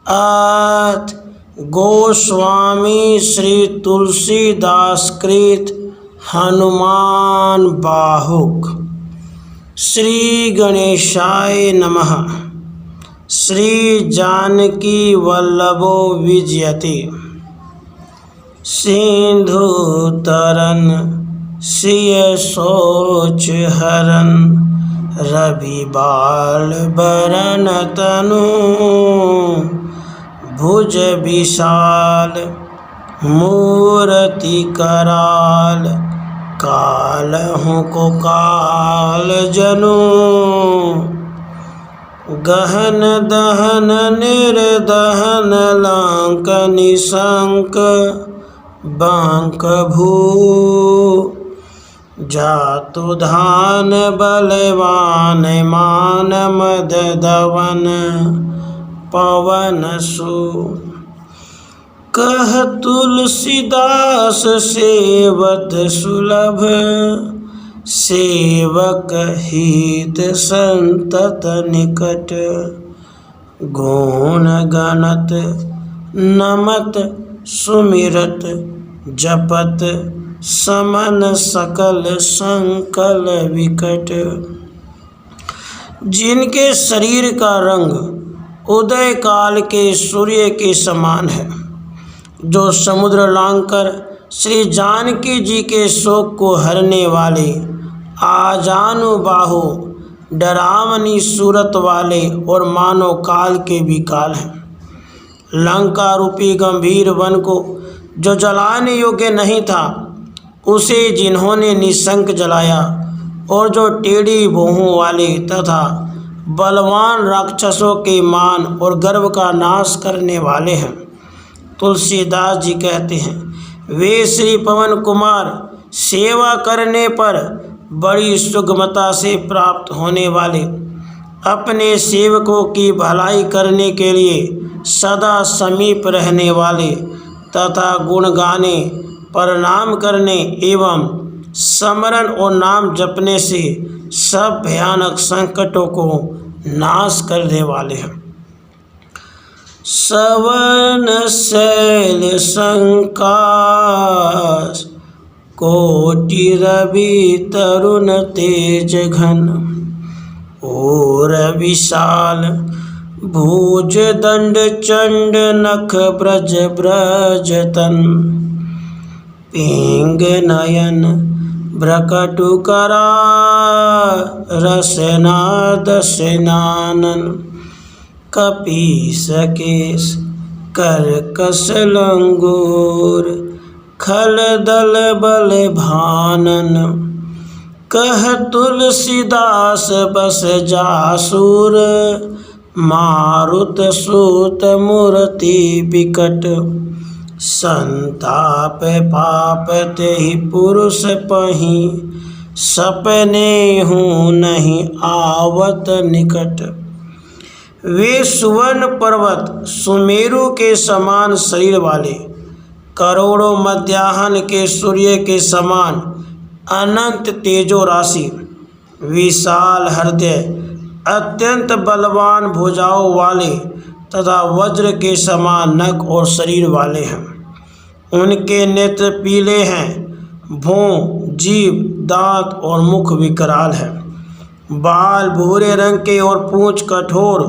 अथ गोस्वामी श्री तुलसीदास कृत हनुमान बाहुक। श्री गणेशाय नमः। श्री जानकी वल्लभो विजयते सिंधु तरन सिय सोच हरन रवि बाल बरन तनु भुज विशाल मूर्ति कराल कालहु को काल जनु गहन दहन निर्दहन लांक निशंक बांक भू जातु धान बलवान मान मद दवन पवन सु कह तुलसीदास सेवत सुलभ सेवक हित संतत निकट गुण गणत नमत सुमिरत जपत समन सकल संकल विकट। जिनके शरीर का रंग उदय काल के सूर्य के समान है, जो समुद्र लांघकर श्री जानकी जी के शोक को हरने वाले आजानु बाहु डरावनी सूरत वाले और मानव काल के भी काल हैं। लंका रूपी गंभीर वन को जो जलाने योग्य नहीं था, उसे जिन्होंने निशंक जलाया, और जो टेढ़ी भौहों वाले तथा बलवान राक्षसों के मान और गर्व का नाश करने वाले हैं। तुलसीदास जी कहते हैं, वे श्री पवन कुमार सेवा करने पर बड़ी सुगमता से प्राप्त होने वाले, अपने सेवकों की भलाई करने के लिए सदा समीप रहने वाले तथा गुण गाने, प्रणाम करने एवं स्मरण और नाम जपने से सब भयानक संकटों को नाश करने वाले हैं। सवन शैल संकाश कोटि रवि तरुण तेज घन और विशाल भुज दंड चंड नख ब्रज ब्रज तन पिंग नयन भ्रकटु करा रसना दसनानन कपीस केश करकस लंगूर खल दल बल भानन कह तुलसीदास बस जासूर मारुत सूत मूर्ति विकट संताप पाप तेहि पुरुष पही सपने हूँ नहीं आवत निकट। वे सुवर्ण पर्वत सुमेरु के समान शरीर वाले, करोड़ों मध्याह्न के सूर्य के समान अनंत तेजो राशि, विशाल हृदय, अत्यंत बलवान भुजाओं वाले तथा वज्र के समान नख और शरीर वाले हैं। उनके नेत्र पीले हैं, भौं, जीभ, दांत और मुख विकराल है, बाल भूरे रंग के और पूंछ कठोर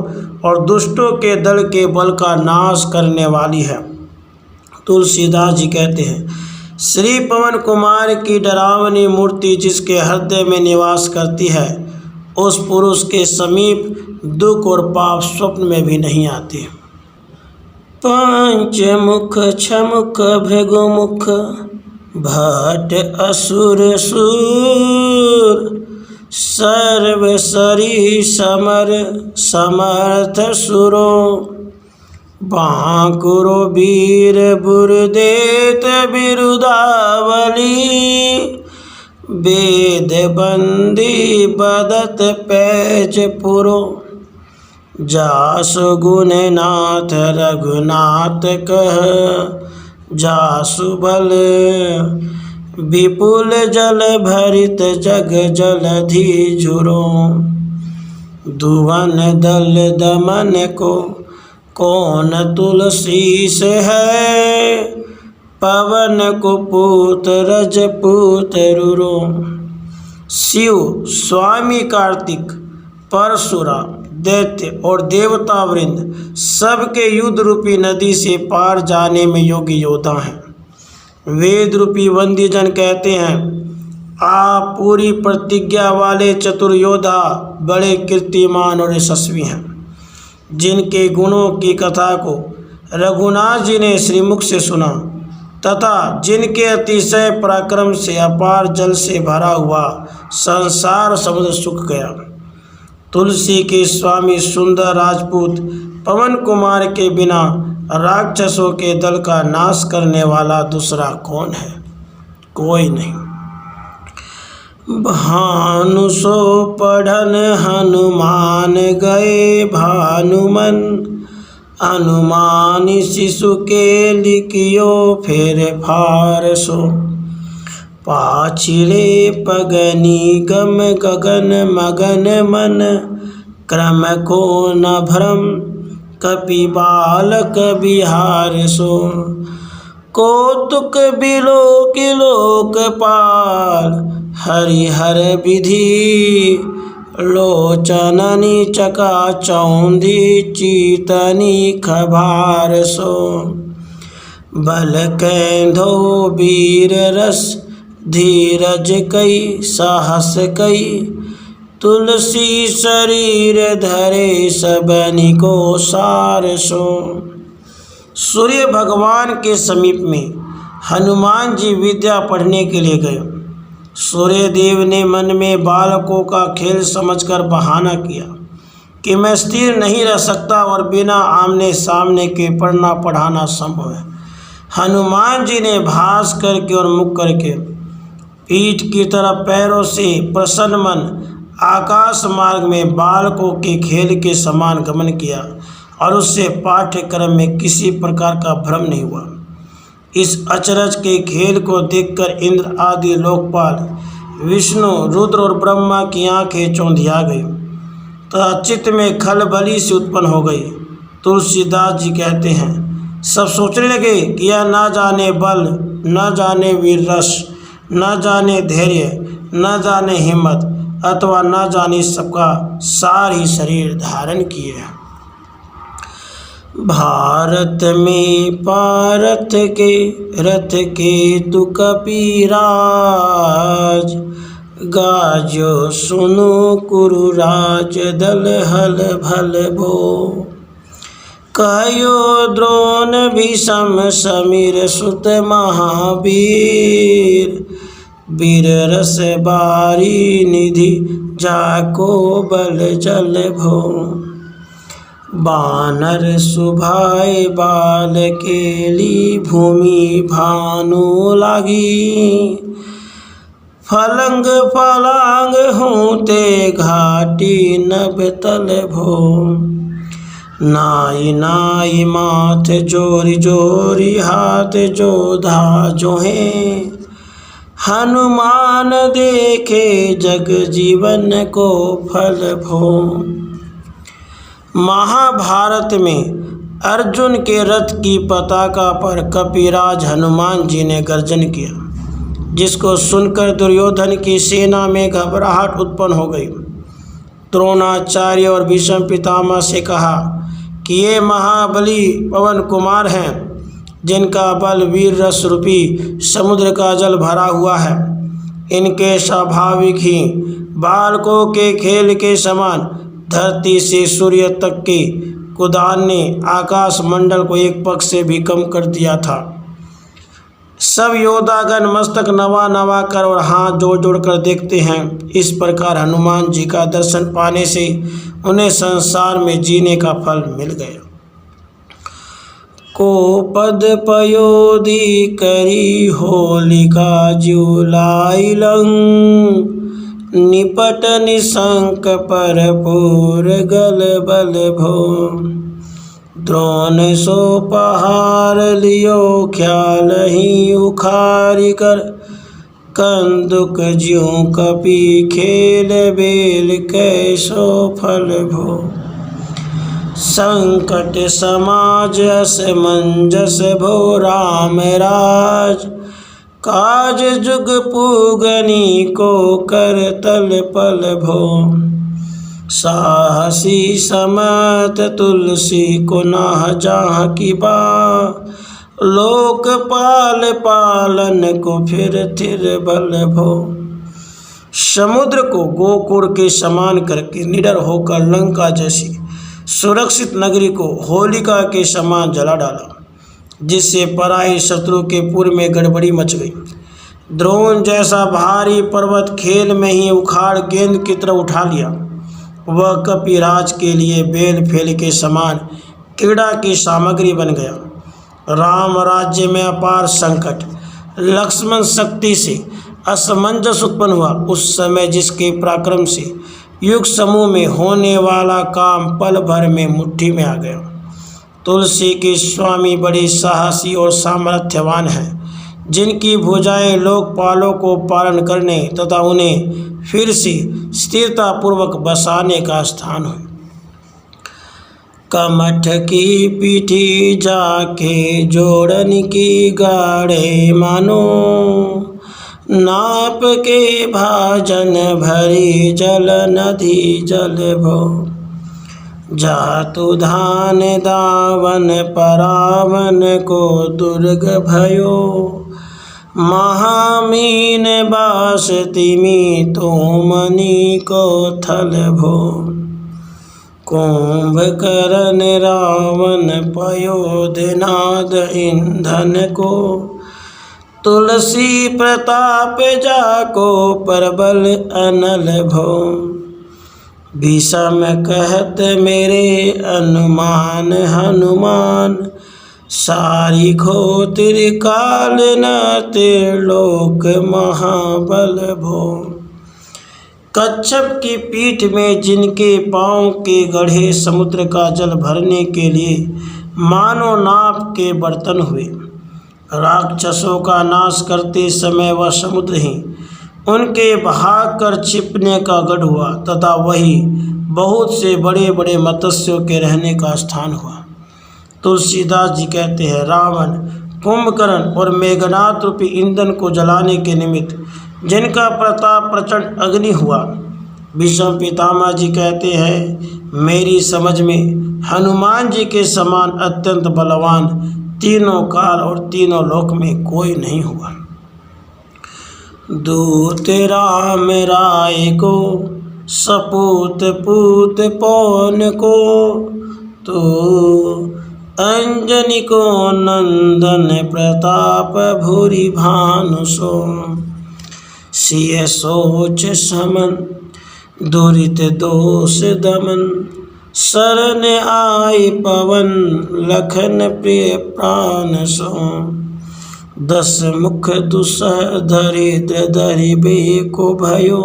और दुष्टों के दल के बल का नाश करने वाली है। तुलसीदास जी कहते हैं, श्री पवन कुमार की डरावनी मूर्ति जिसके हृदय में निवास करती है, उस पुरुष के समीप दुख और पाप स्वप्न में भी नहीं आते। पंचमुख छमुख भृगुमुख भट असुर सूर सर्व सरी समर समर्थ सुरो बांकुरो वीर बुरदेत बिरुदावली वेद बंदी बदत पैज पुरो जासु गुणनाथ रघुनाथ कह जासु बल विपुल जल भरित जग जलधि झुरो धुवन दल दमन को कौन तुलसी से है, पवन कुपूत रजपूत रुरो। शिव, स्वामी कार्तिक, परशुराम, दैत्य और देवता वृंद सबके युद्ध रूपी नदी से पार जाने में योग्य योद्धा हैं। वेद रूपी वंद्यजन कहते हैं, आप पूरी प्रतिज्ञा वाले चतुर योद्धा बड़े कीर्तिमान और यशस्वी हैं, जिनके गुणों की कथा को रघुनाथ जी ने श्रीमुख से सुना तथा जिनके अतिशय पराक्रम से अपार जल से भरा हुआ संसार समुद्र सूख गया। तुलसी के स्वामी सुंदर राजपूत पवन कुमार के बिना राक्षसों के दल का नाश करने वाला दूसरा कौन है? कोई नहीं। भानु सो पढ़न हनुमान गए भानुमन, अनुमान शिशु के लिखियो फिर फारसो। पाछिले पगनी गम गगन मगन मन, क्रम को न भ्रम कपि बालक बिहार सो। कौतुक बिलोक लोकपाल, हरिहर विधि लोचननी चका चौंधी चीतनी खभार सो। बल कैंधो वीर रस धीरज कई साहस कई, तुलसी शरीर धरे सबनी को सार सो। सूर्य भगवान के समीप में हनुमान जी विद्या पढ़ने के लिए गए। सूर्य देव ने मन में बालकों का खेल समझकर बहाना किया कि मैं स्थिर नहीं रह सकता और बिना आमने सामने के पढ़ना पढ़ाना संभव है। हनुमान जी ने भास करके और मुख करके पीठ की तरफ पैरों से प्रसन्न मन आकाश मार्ग में बालकों के खेल के समान गमन किया और उससे पाठ्यक्रम में किसी प्रकार का भ्रम नहीं हुआ। इस अचरज के खेल को देखकर इंद्र आदि लोकपाल, विष्णु, रुद्र और ब्रह्मा की आंखें चौंधिया गई तथा चित्त में खलबली से उत्पन्न हो गई। तुलसीदास जी कहते हैं, सब सोचने लगे कि यह न जाने बल, न जाने वीर रस, न जाने धैर्य, न जाने हिम्मत अथवा न जाने सबका सार ही शरीर धारण किए है। भारत में पारथ के रथ के तु कपिराज, गाजो सुनो कुरुराज दल हल भल भो। कयो द्रोण भीषम समीर सुत महावीर, वीर रस बारी निधि जाको बल जल भो। बानर सुभाए बाल केली, भूमि भानु लागी। फलंग फलांग होते घाटी नभ तल भो। नाई नाई माथ जोरी जोरी हाथ जोधा जोहे। हनुमान देखे जग जीवन को फल भो। महाभारत में अर्जुन के रथ की पताका पर कपिराज हनुमान जी ने गर्जन किया, जिसको सुनकर दुर्योधन की सेना में घबराहट उत्पन्न हो गई। द्रोणाचार्य और भीष्म पितामह से कहा कि ये महाबली पवन कुमार हैं, जिनका बल वीर रस रूपी समुद्र का जल भरा हुआ है। इनके स्वाभाविक ही बालकों के खेल के समान धरती से सूर्य तक के कुदान ने आकाश मंडल को एक पक्ष से भी कम कर दिया था। सब योद्धागण मस्तक नवा नवा कर और हाथ जोड़ जोड़ कर देखते हैं। इस प्रकार हनुमान जी का दर्शन पाने से उन्हें संसार में जीने का फल मिल गया। को पद पयोधि करी होलिका जुलाई लंग। निपट निशंक पर पूर गल बल भो। द्रोण सो पहार लियो ख्याल ही उखारी कर। कंदुक ज्यों कपि खेल बेल कैसो फल भो। संकट समाज असमंजस भो राम राज। काज जुग पूगनी को कर तल पल भो। साहसी समत तुलसी को नाह जहाँ की बा। लोक पाल पालन को फिर बल भो। समुद्र को गोकुल के समान करके निडर होकर लंका जैसी सुरक्षित नगरी को होलिका के समान जला डाला, जिससे पराई शत्रु के पुर में गड़बड़ी मच गई। द्रोण जैसा भारी पर्वत खेल में ही उखाड़ गेंद की तरह उठा लिया। वह कपिराज के लिए बेल फेल के समान क्रीड़ा की सामग्री बन गया। राम राज्य में अपार संकट, लक्ष्मण शक्ति से असमंजस उत्पन्न हुआ। उस समय जिसके पराक्रम से युग समूह में होने वाला काम पल भर में मुट्ठी में आ गया। तुलसी के स्वामी बड़े साहसी और सामर्थ्यवान हैं, जिनकी भुजाएं लोकपालों को पालन करने तथा उन्हें फिर से स्थिरता पूर्वक बसाने का स्थान है। कमठ की पीठी जाके जोड़न की गाढ़े मानो। नाप के भाजन भरी जल नदी जल भो। जातु धान दावन परावन को दुर्ग भयो। महामीन बास तिमी तो मनी को थल भो। कुंभकर्ण रावण पयोधनाद ईंधन को। तुलसी प्रताप जाको परबल अनल भो। भीषम कहत मेरे अनुमान हनुमान। सारी खो त्रिकाल न त्रिलोक महाबल भो। कच्छप की पीठ में जिनके पांव के गढ़े समुद्र का जल भरने के लिए मानो नाप के बर्तन हुए। राक्षसों का नाश करते समय वह समुद्र ही उनके भाग कर छिपने का गढ़ हुआ तथा वही बहुत से बड़े बड़े मत्स्यों के रहने का स्थान हुआ। तुलसीदास जी कहते हैं, रावण, कुंभकर्ण और मेघनाथ रूपी ईंधन को जलाने के निमित्त जिनका प्रताप प्रचंड अग्नि हुआ। भीष्म पितामह जी कहते हैं, मेरी समझ में हनुमान जी के समान अत्यंत बलवान तीनों काल और तीनों लोक में कोई नहीं हुआ। दूत राम राय को सपूत पूत पौन को। तो अंजनी को नंदन प्रताप भूरि भानु सो। सिय सोच समन दुरित दोष दमन। शरण आई पवन लखन प्रिय प्राण सो। दस मुख दुसह दरिद्र दरिबे को भयो।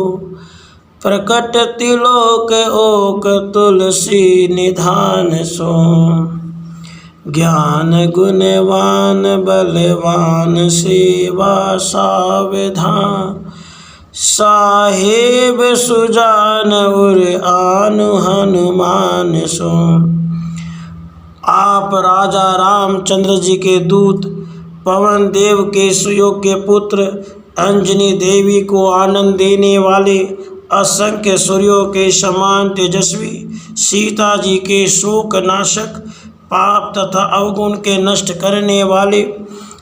प्रकट तिलोक ओक तुलसी निधान सो। ज्ञान गुणवान बलवान सेवा सावधान। साहेब सुजान उर आनु हनुमान सो। आप राजा रामचंद्र जी के दूत, पवन देव के सुयोग्य पुत्र, अंजनी देवी को आनंद देने वाले, असंख्य सूर्यों के समान तेजस्वी, सीता जी के शोक नाशक, पाप तथा अवगुण के नष्ट करने वाले,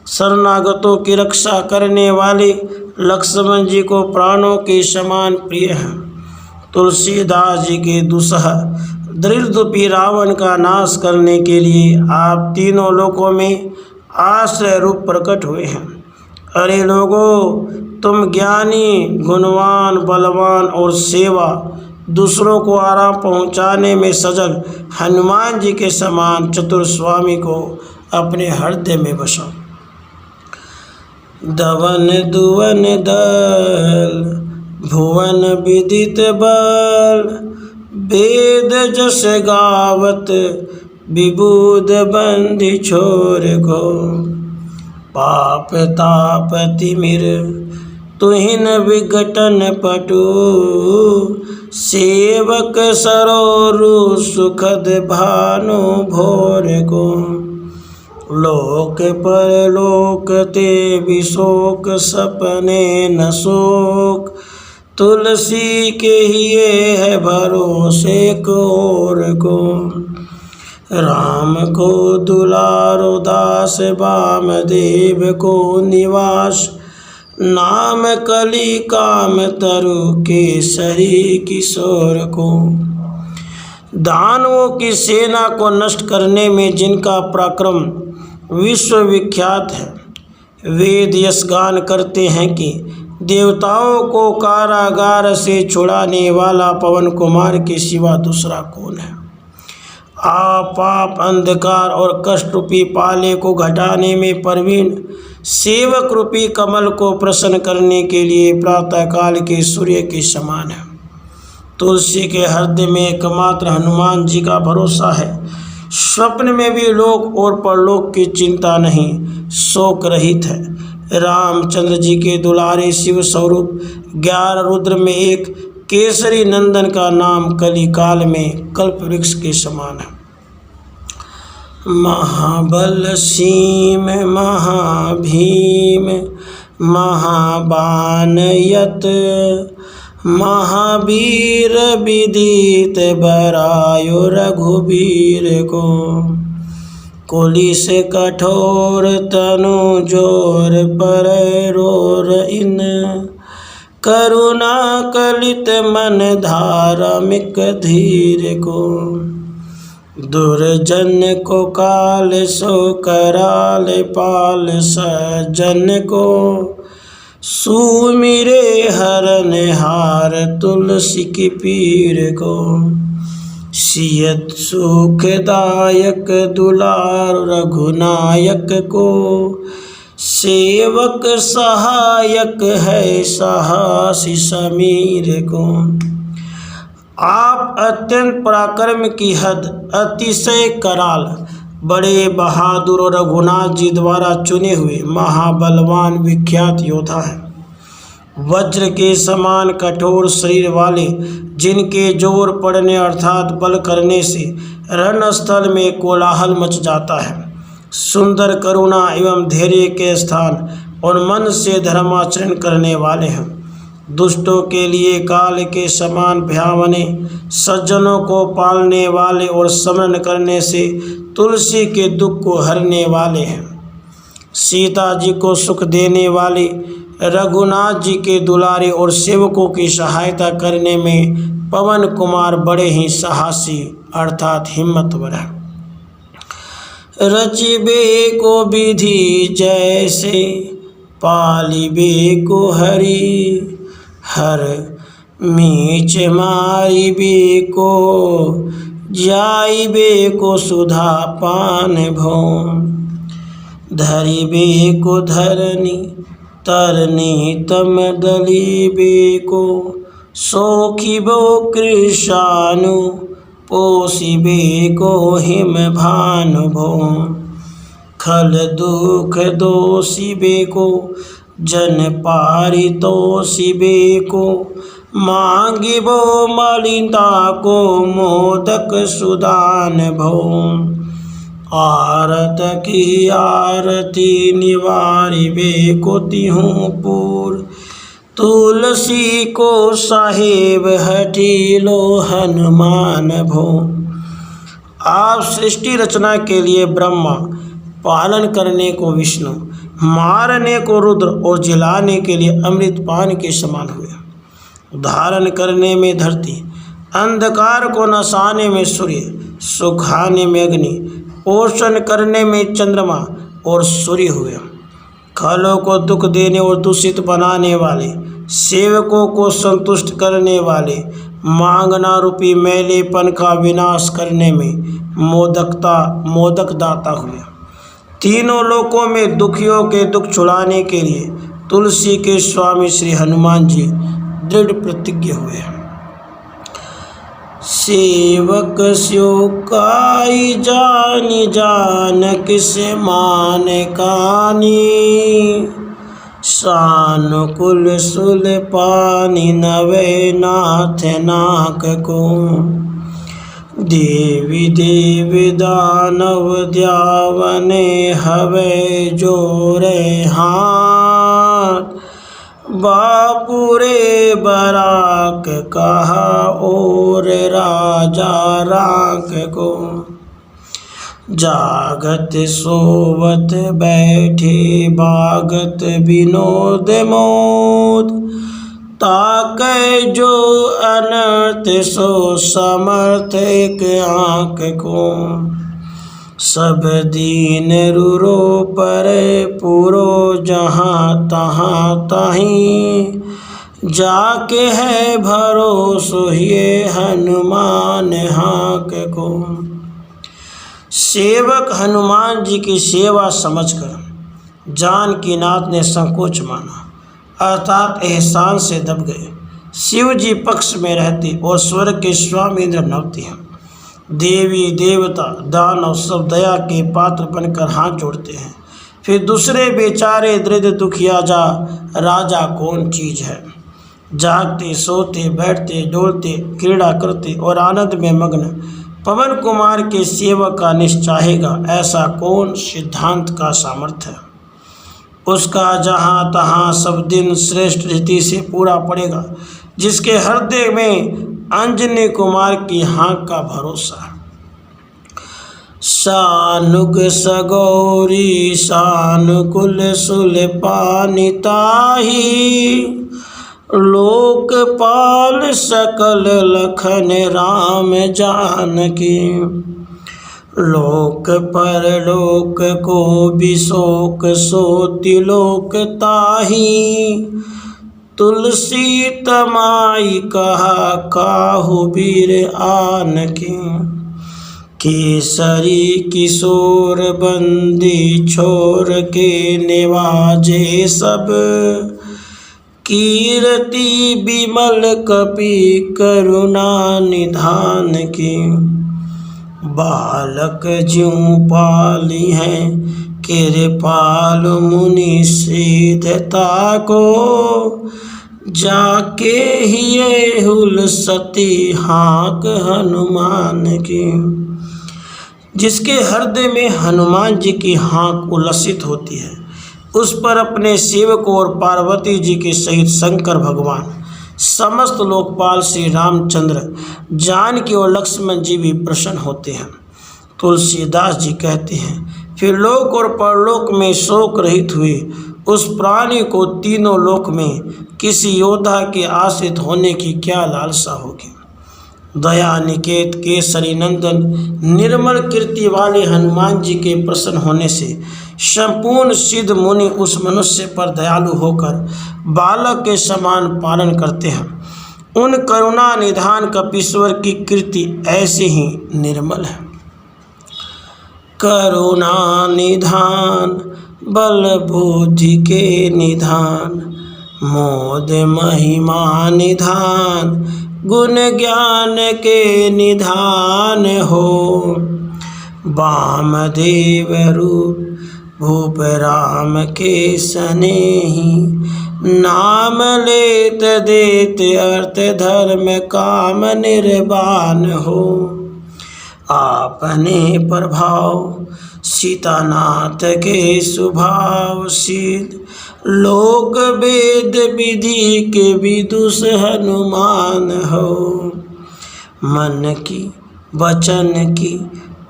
शरणागतों की रक्षा करने वाले लक्ष्मण जी को प्राणों के समान प्रिय हैं। तुलसीदास जी के दुसह दरिद्ररूपी रावण का नाश करने के लिए आप तीनों लोकों में आश्रय रूप प्रकट हुए हैं। अरे लोगों, तुम ज्ञानी, गुणवान, बलवान और सेवा दूसरों को आराम पहुंचाने में सजग हनुमान जी के समान चतुर स्वामी को अपने हृदय में बसाओ। दवन दुवन दल भुवन विदित बल। वेद जस गावत विबुध बंधि छोर को। पाप ताप तिमिर तुहिन विघटन पटु, सेवक सरोरु सुखद भानु भोर को। लोक परलोक ते विशोक सपने न शोक, तुलसी के हिये है भरोसे को और को। राम को दुलारो दास वामदेव को निवास, नाम कली काम तरु केसरी किशोर को। दानवों की सेना को नष्ट करने में जिनका पराक्रम विश्वविख्यात है, वेद यश गान करते हैं कि देवताओं को कारागार से छुड़ाने वाला पवन कुमार के सिवा दूसरा कौन है। आप पाप अंधकार और कष्ट रूपी पाले को घटाने में प्रवीण, सेवक रूपी कमल को प्रसन्न करने के लिए प्रातःकाल के सूर्य के समान है। तुलसी के हृदय में एकमात्र हनुमान जी का भरोसा है। स्वप्न में भी लोक और परलोक की चिंता नहीं, शोक रहित है। रामचंद्र जी के दुलारे शिव स्वरूप 11 रुद्र में एक केसरी नंदन का नाम कली काल में कल्प वृक्ष के समान है। महाबल सीम महाभीम महाबान यत, महावीर विदित बरायो रघुबीर को। कुली से कठोर तनु जोर पर रोर इन, करुणा कलित मन धार्मिक धीर को। दुर्जन को काल सो कराल पाल, सज्जन को सुमिरे हरन हार तुलसी की पीर को। सियत सुखदायक दुलार रघुनायक को, सेवक सहायक है साहसी समीर को। आप अत्यंत पराक्रम की हद, अतिशय कराल, बड़े बहादुर और रघुनाथ जी द्वारा चुने हुए महाबलवान विख्यात योद्धा हैं। वज्र के समान कठोर शरीर वाले, जिनके जोर पड़ने अर्थात बल करने से रणस्थल में कोलाहल मच जाता है। सुंदर करुणा एवं धैर्य के स्थान और मन से धर्माचरण करने वाले हैं। दुष्टों के लिए काल के समान भयावने, सज्जनों को पालने वाले और स्मरण करने से तुलसी के दुख को हरने वाले हैं। सीता जी को सुख देने वाले, रघुनाथ जी के दुलारे और सेवकों की सहायता करने में पवन कुमार बड़े ही साहसी अर्थात हिम्मतवर हैं। रचिबे को विधि जैसे, पालिबे को हरि, हर मीच मारिबे को, जाइबे को सुधा पान भौम। धरिबे को धरनी, तरनी तम दलीबे को, सोखिबो कृषानु, पोषिबे को हिम भानु भौम। खल दुख दोषिबे को, जन पारितोषिबे को, मांगिबो मलिनता को, मोदक सुदान भौम। आरत की आरती निवारिबे को तिहूँ पूर, तुलसी को साहेब हठीलो हनुमान भौम। आप सृष्टि रचना के लिए ब्रह्मा, पालन करने को विष्णु, मारने को रुद्र और जिलाने के लिए अमृत पान के समान हुए। धारण करने में धरती, अंधकार को नसाने में सूर्य, सुखाने में अग्नि, पोषण करने में चंद्रमा और सूर्य हुए। खलों को दुख देने और दूषित बनाने वाले, सेवकों को संतुष्ट करने वाले, मांगना रूपी मैलेपन का विनाश करने में मोदक दाता हुए। तीनों लोकों में दुखियों के दुख छुड़ाने के लिए तुलसी के स्वामी श्री हनुमान जी दृढ़ प्रतिज्ञ हुए। सेवक स्यो काई जानी, जान किस मान कानी, सानुकूल सुल पानी नवे नाथ नाक को। देवी देव दानव द्यावने हवे जोरे हाथ। बापुरे बराक कहा और राजा राख को। जागत सोवत बैठे बागत विनोद मोद। ताकै जो अनर्थ सो समर्थ एक आँख को। सब दीन रुरो पर पूरो जहाँ तहाँ ताहीं। जाके है भरोसो ये हनुमान हाँक को। सेवक हनुमान जी की सेवा समझकर जानकीनाथ ने संकोच माना, अर्थात एहसान से दब गए। शिव जी पक्ष में रहते और स्वर्ग के स्वामी इंद्र नवती हैं। देवी देवता दानव सब दया के पात्र बनकर हाथ जोड़ते हैं। फिर दूसरे बेचारे दृढ़ दुखिया जा राजा कौन चीज है। जागते सोते बैठते डोलते क्रीड़ा करते और आनंद में मग्न पवन कुमार के सेवक का निश्चाहेगा, ऐसा कौन सिद्धांत का सामर्थ्य है। उसका जहाँ तहाँ सब दिन श्रेष्ठ रीति से पूरा पड़ेगा, जिसके हृदय में अंजनी कुमार की हाँक का भरोसा। सानुग सगौरी सानुकुल सुल पानी ताही। लोकपाल सकल लखन राम जानकी। लोक पर लोक को बिशोक सोति लोक ताही। तुलसी तमाई कहा काहू वीर आन की। केसरी किशोर बंदी छोर के निवाजे सब। कीर्ति विमल कपि करुणा निधान की। बालक ज्यों पाली हैं कृपाल मुनि सीधता को। जाके ही हुल सती हाँक हनुमान की। जिसके हृदय में हनुमान जी की हाँक उल्लसित होती है, उस पर अपने सेवकों और पार्वती जी के सहित शंकर भगवान, समस्त लोकपाल श्री रामचंद्र, जानकी और लक्ष्मण जी भी प्रसन्न होते हैं। तुलसीदास जी कहते हैं, फिर लोक और परलोक में शोक रहित हुए उस प्राणी को तीनों लोक में किसी योद्धा के आश्रित होने की क्या लालसा होगी। दया निकेत केसरी नंदन निर्मल कीर्ति वाले हनुमान जी के प्रसन्न होने से संपूर्ण सिद्ध मुनि उस मनुष्य पर दयालु होकर बालक के समान पालन करते हैं। उन करुणा निधान कपीश्वर की कीर्ति ऐसे ही निर्मल है। करुणा निधान बल बुद्धि के निधान। मोद महिमा निधान गुण ज्ञान के निधान हो। वामदेव रूप भूप राम के स्नेही। नाम लेत देत अर्थ धर्म काम निर्वाण हो। आपने प्रभाव सीतानाथ के स्वभावशील। लोक वेद विधि के विदुष हनुमान हो। मन की वचन की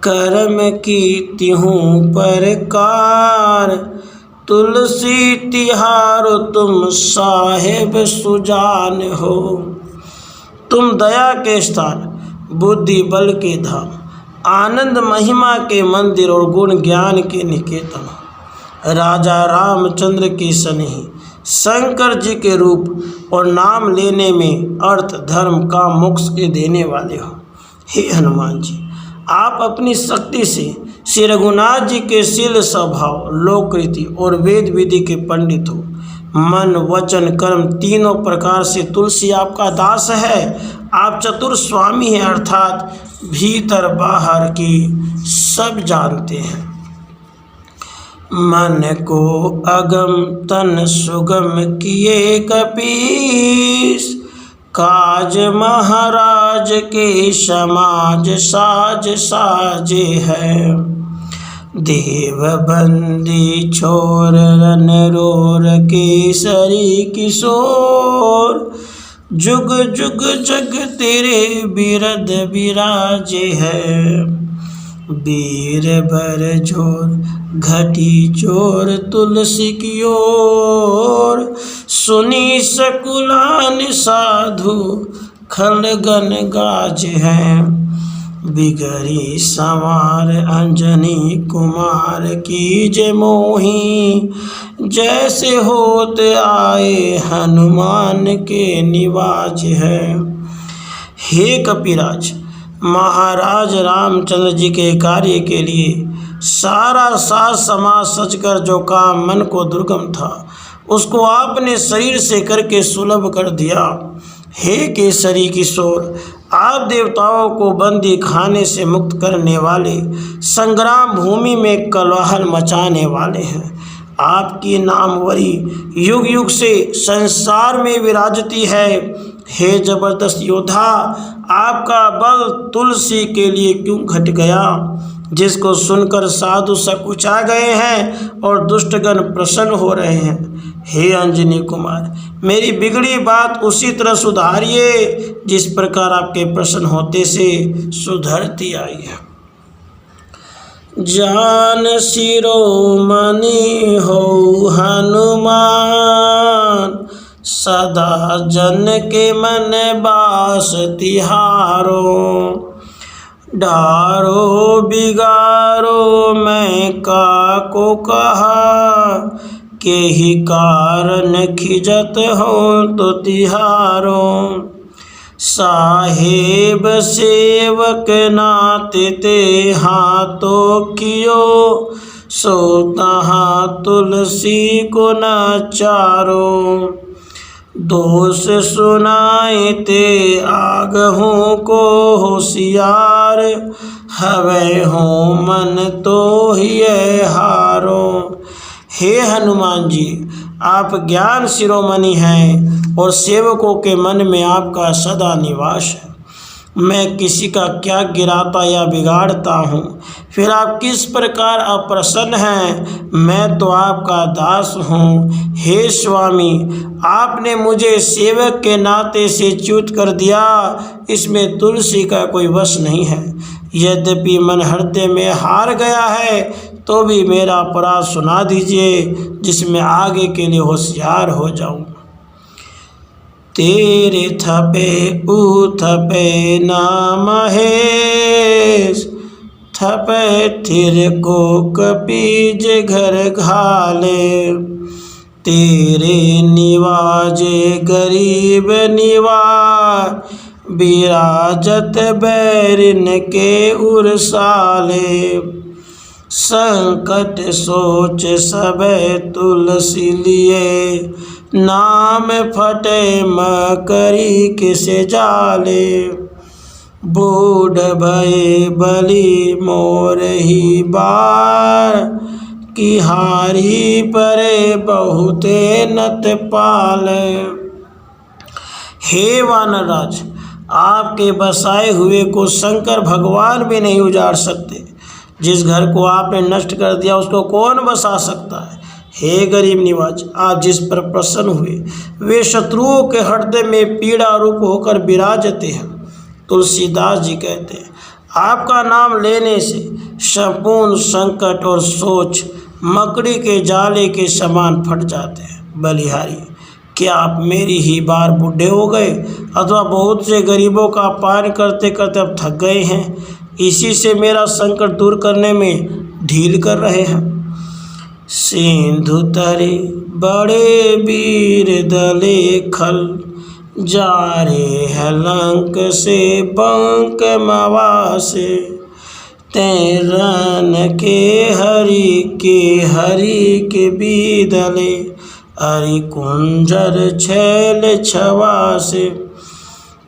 कर्म की तिहूँ परकार। तुलसी तिहारो तुम साहेब सुजान हो। तुम दया के स्थान, बुद्धि बल के धाम, आनंद महिमा के मंदिर और गुण ज्ञान के निकेतन हो। राजा रामचंद्र की स्नेही, शंकर जी के रूप और नाम लेने में अर्थ धर्म का मोक्ष के देने वाले हो। हे हनुमान जी, आप अपनी शक्ति से श्री रघुनाथ जी के शील स्वभाव, लोक रीति और वेद विधि के पंडित हो। मन वचन कर्म तीनों प्रकार से तुलसी आपका दास है। आप चतुर स्वामी हैं, अर्थात भीतर बाहर की सब जानते हैं। मन को अगम तन सुगम किए कपीस, काज महाराज के समाज साज साजे है। देव बंदी छोर रन रोर केसरी किशोर, जुग जुग जग तेरे बिरद बिराजे है। वीर बर जोर घटी चोर तुलसी की ओर, सुनी सकुलान साधु खलगन गाज है। बिगड़ी संवार अंजनी कुमार की जय मोही, जैसे होत आए हनुमान के निवाज है। हे कपिराज, महाराज रामचंद्र जी के कार्य के लिए सारा साज समाज सचकर जो काम मन को दुर्गम था, उसको आपने शरीर से करके सुलभ कर दिया। हे केसरी किशोर, आप देवताओं को बंदी खाने से मुक्त करने वाले, संग्राम भूमि में कोलाहल मचाने वाले हैं। आपकी नामवरी युग युग से संसार में विराजती है। हे जबरदस्त योद्धा, आपका बल तुलसी के लिए क्यों घट गया, जिसको सुनकर साधु सकुचा गए हैं और दुष्टगण प्रसन्न हो रहे हैं। हे अंजनी कुमार, मेरी बिगड़ी बात उसी तरह सुधारिए जिस प्रकार आपके प्रसन्न होते से सुधरती आई है। जान शिरोमणि हो हनुमान, सदा जन के मन बास तिहारो। डारो बिगारो मैं काको कहा, के ही कारण खिजत हो तो तिहारो। साहेब सेवक नाते ते हाथों कियो, सो तहाँ तुलसी को नचारो। दोष सुनाए ते आगहों को होशियार, हवे हो मन तो ही हारो। हे हनुमान जी, आप ज्ञान शिरोमणि हैं और सेवकों के मन में आपका सदा निवास है। मैं किसी का क्या गिराता या बिगाड़ता हूँ, फिर आप किस प्रकार अप्रसन्न हैं। मैं तो आपका दास हूँ। हे स्वामी, आपने मुझे सेवक के नाते से च्युत कर दिया, इसमें तुलसी का कोई वश नहीं है। यद्यपि मन हृदय में हार गया है, तो भी मेरा अपराध सुना दीजिए, जिसमें आगे के लिए होशियार हो जाऊँ। तेरे थपे उथपे ना महेश, थपे थिर को कपीज घर घाले। तेरे निवाजे गरीब निवार, बिराजत बैरिन के उरसाले। संकट सोच सब तुलसी लिए, नाम फटे मकरी किसे जाले। बूढ़ भये बलि मोर ही बार, की हारी परे बहुते नत पाल। हे वानरराज, आपके बसाए हुए को शंकर भगवान भी नहीं उजाड़ सकते। जिस घर को आपने नष्ट कर दिया, उसको कौन बसा सकता है। हे गरीब निवाज, आप जिस पर प्रसन्न हुए, वे शत्रुओं के हृदय में पीड़ा रूप होकर विराजते हैं। तुलसीदास जी कहते हैं, आपका नाम लेने से संपूर्ण संकट और सोच मकड़ी के जाले के समान फट जाते हैं। बलिहारी, क्या आप मेरी ही बार बूढ़े हो गए, अथवा बहुत से गरीबों का पान करते करते अब थक गए हैं, इसी से मेरा संकट दूर करने में ढील कर रहे हैं। सिंधु तरे बड़े वीर दले खल, जा रे है लंक से बंक मवासे। तेरन के हरि के बीदले, अरि कुंजर छैल छवासे।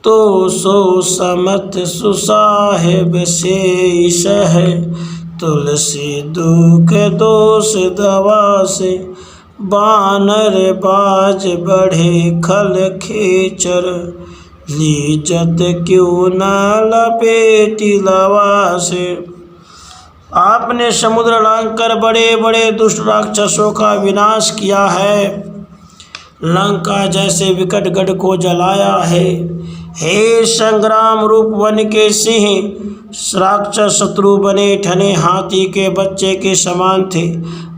तो सो समत सुसाहेब से सह, तुलसी दुख दोष दवा से, बानर बाज बढ़े खल खेचर, लीजत क्यों न लपेटी लवा से। आपने समुद्र लांघकर बड़े बड़े दुष्ट राक्षसों का विनाश किया है, लंका जैसे विकट गढ़ को जलाया है। हे संग्राम रूप वन के सिंह, राक्षस शत्रु बने ठने हाथी के बच्चे के समान थे,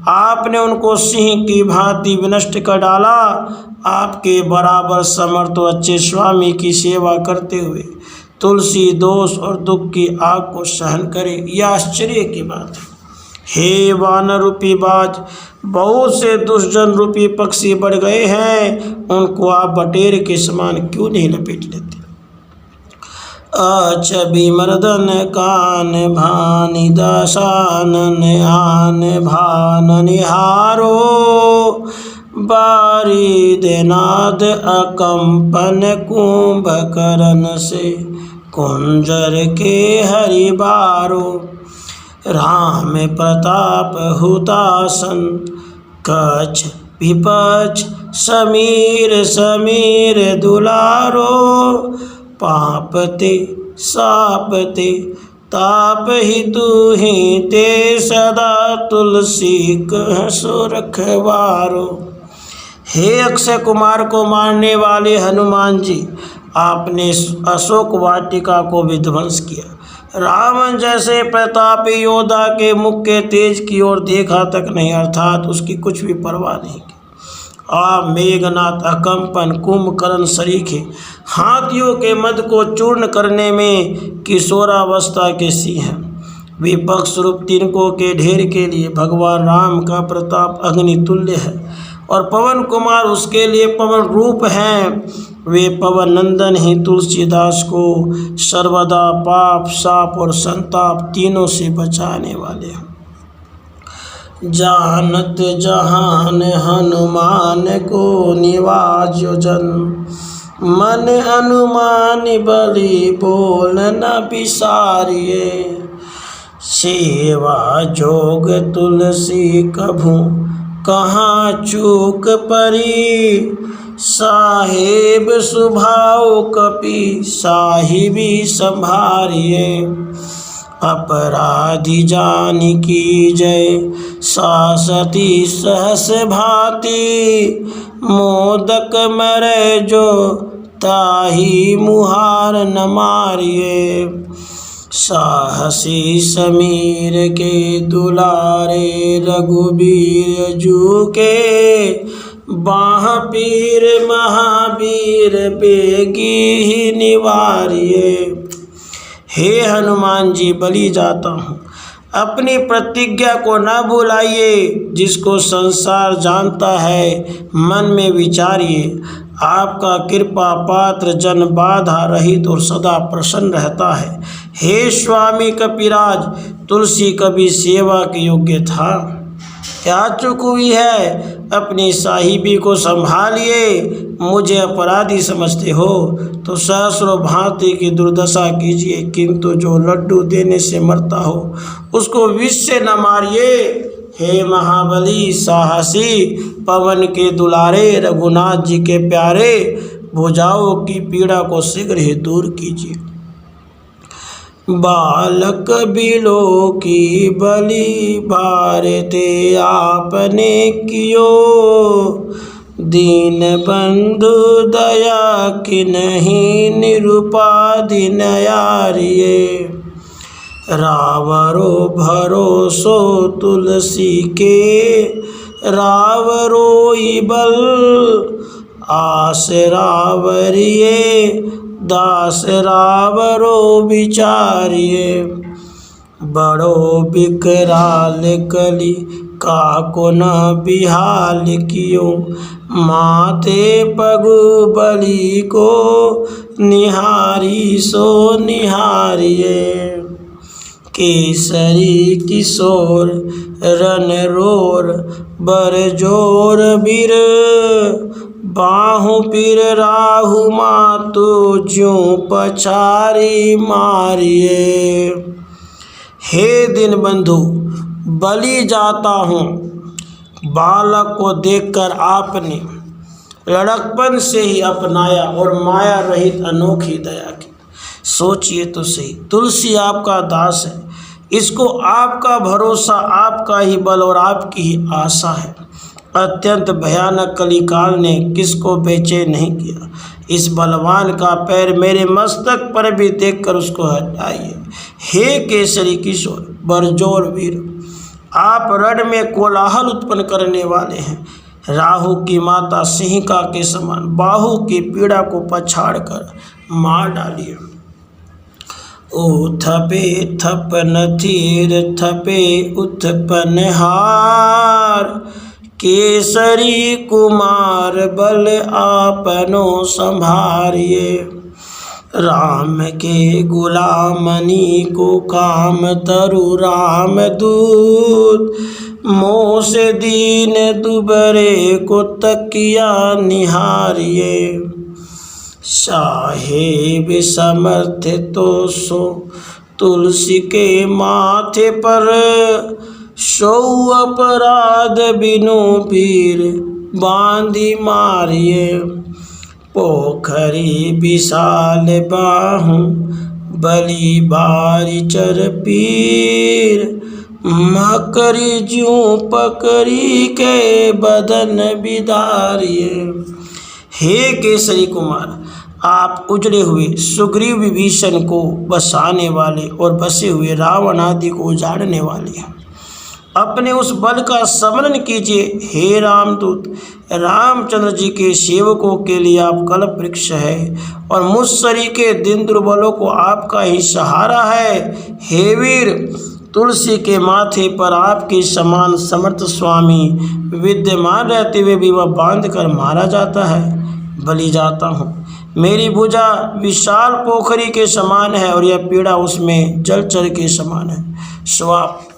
आपने उनको सिंह की भांति विनष्ट कर डाला। आपके बराबर समर्थ और अच्छे स्वामी की सेवा करते हुए तुलसी दोष और दुख की आग को सहन करे, यह आश्चर्य की बात है। हे वानर रूपी बाज, बहुत से दुष्टजन रूपी पक्षी बढ़ गए हैं, उनको आप बटेर के समान क्यों नहीं लपेट लेते। अछबि मर्दन कान भानि दशानन आन भान निहारो, बारिद नाद अकंपन कुंभकर्ण से, कुंजर के हरिबारो। राम प्रताप हुतासन, कच्छ विपक्ष समीर समीर दुलारो, पापते सापते ताप ही तू ही ते, सदा तुलसी कह सो रखवारो। हे अक्षय कुमार को मारने वाले हनुमान जी, आपने अशोक वाटिका को विध्वंस किया। रावण जैसे प्रतापी योद्धा के मुख के तेज की ओर देखा तक नहीं, अर्थात उसकी कुछ भी परवाह नहीं की। आप मेघनाथ अकंपन कुंभकर्ण सरीखे हाथियों के मद को चूर्ण करने में किशोरावस्था के सिंह हैं। विपक्ष रूप तिनकों के ढेर के लिए भगवान राम का प्रताप अग्नि तुल्य है, और पवन कुमार उसके लिए पवन रूप हैं। वे पवन नंदन ही तुलसीदास को सर्वदा पाप साप और संताप तीनों से बचाने वाले हैं। जानत जहान हनुमान को निवाजो जन, मन हनुमान बलि बोल न बिसारिए, सेवा जोग तुलसी कभू कहाँ चूक परी, साहेब सुभाव कपि साहिबी संभारिए, अपराधी जानी की जय सासती सहस भांति, मोदक मरे जो ताही मुहार न मारिए, साहसी समीर के दुलारे रघुबीर जू के, बाह पीर महावीर बेगी ही निवारिए। हे हनुमान जी, बलि जाता हूँ, अपनी प्रतिज्ञा को न भुलाइए। जिसको संसार जानता है मन में विचारिए, आपका कृपा पात्र जन बाधा रहित और सदा प्रसन्न रहता है। हे स्वामी कपिराज, तुलसी कभी सेवा के योग्य था, क्या चूक हुई है? अपनी साहिबी को संभालिए। मुझे अपराधी समझते हो तो सहस्रों भांति की दुर्दशा कीजिए, किंतु जो लड्डू देने से मरता हो उसको विष से न मारिए। हे महाबली साहसी, पवन के दुलारे, रघुनाथ जी के प्यारे, भुजाओं की पीड़ा को शीघ्र ही दूर कीजिए। बालक बिलो की बलि भारते आपने कियो, दीन बंधु दया कि नहीं निरुपाधि नयारिये, रावरो भरोसो तुलसी के, रावरो बल आस रावरिये, दास रावरो विचारिये, बड़ो बिकराल कली काको न बिहाल कियो, माथे पगु बलि को निहारी सो निहारिये, केसरी किशोर रन रोर बर जोर बीर, बाहु पीर राहु मातु ज्यों पछारी मारिये। हे दीन बंधु, बलि जाता हूँ। बालक को देखकर आपने लड़कपन से ही अपनाया और माया रहित अनोखी दया की। सोचिए तो सही, तुलसी आपका दास है, इसको आपका भरोसा, आपका ही बल और आपकी ही आशा है। अत्यंत भयानक कलिकाल ने किसको बेचैन नहीं किया। इस बलवान का पैर मेरे मस्तक पर भी देखकर उसको हटाइए। हे केसरी किशोर बरजोर वीर, आप रण में कोलाहल उत्पन्न करने वाले हैं। राहु की माता सिंहिका के समान बाहु की पीड़ा को पछाड़ कर मार डालिए। ओ थपे थपन थीर थपे उत्पन हार, केसरी कुमार बल आपनो संभारिए। राम के गुलामनी को काम तरु राम दूत, मोह से दीन दुबरे को तकिया निहारिए। साहेब समर्थ तो सो तुलसी के माथे पर, सो अपराध बिनु पीर बांधी मारिए। पोखरी विशाल बाहु बलि बारी चर पीर, मकरी ज्यों पकड़ी के बदन बिदारिए। हे केसरी कुमार, आप उजड़े हुए सुग्रीव विभीषण को बसाने वाले और बसे हुए रावण आदि को उजाड़ने वाले हैं। अपने उस बल का स्मरण कीजिए। हे रामदूत, रामचंद्र जी के सेवकों के लिए आप कल्प वृक्ष है और मुझसरी के दिन दुर्बलों को आपका ही सहारा है। हे वीर, तुलसी के माथे पर आपके समान समर्थ स्वामी विद्यमान रहते हुए भी वह बांध कर मारा जाता है। बलि जाता हूँ, मेरी भुजा विशाल पोखरी के समान है और यह पीड़ा उसमें जलचर के समान है। स्वाप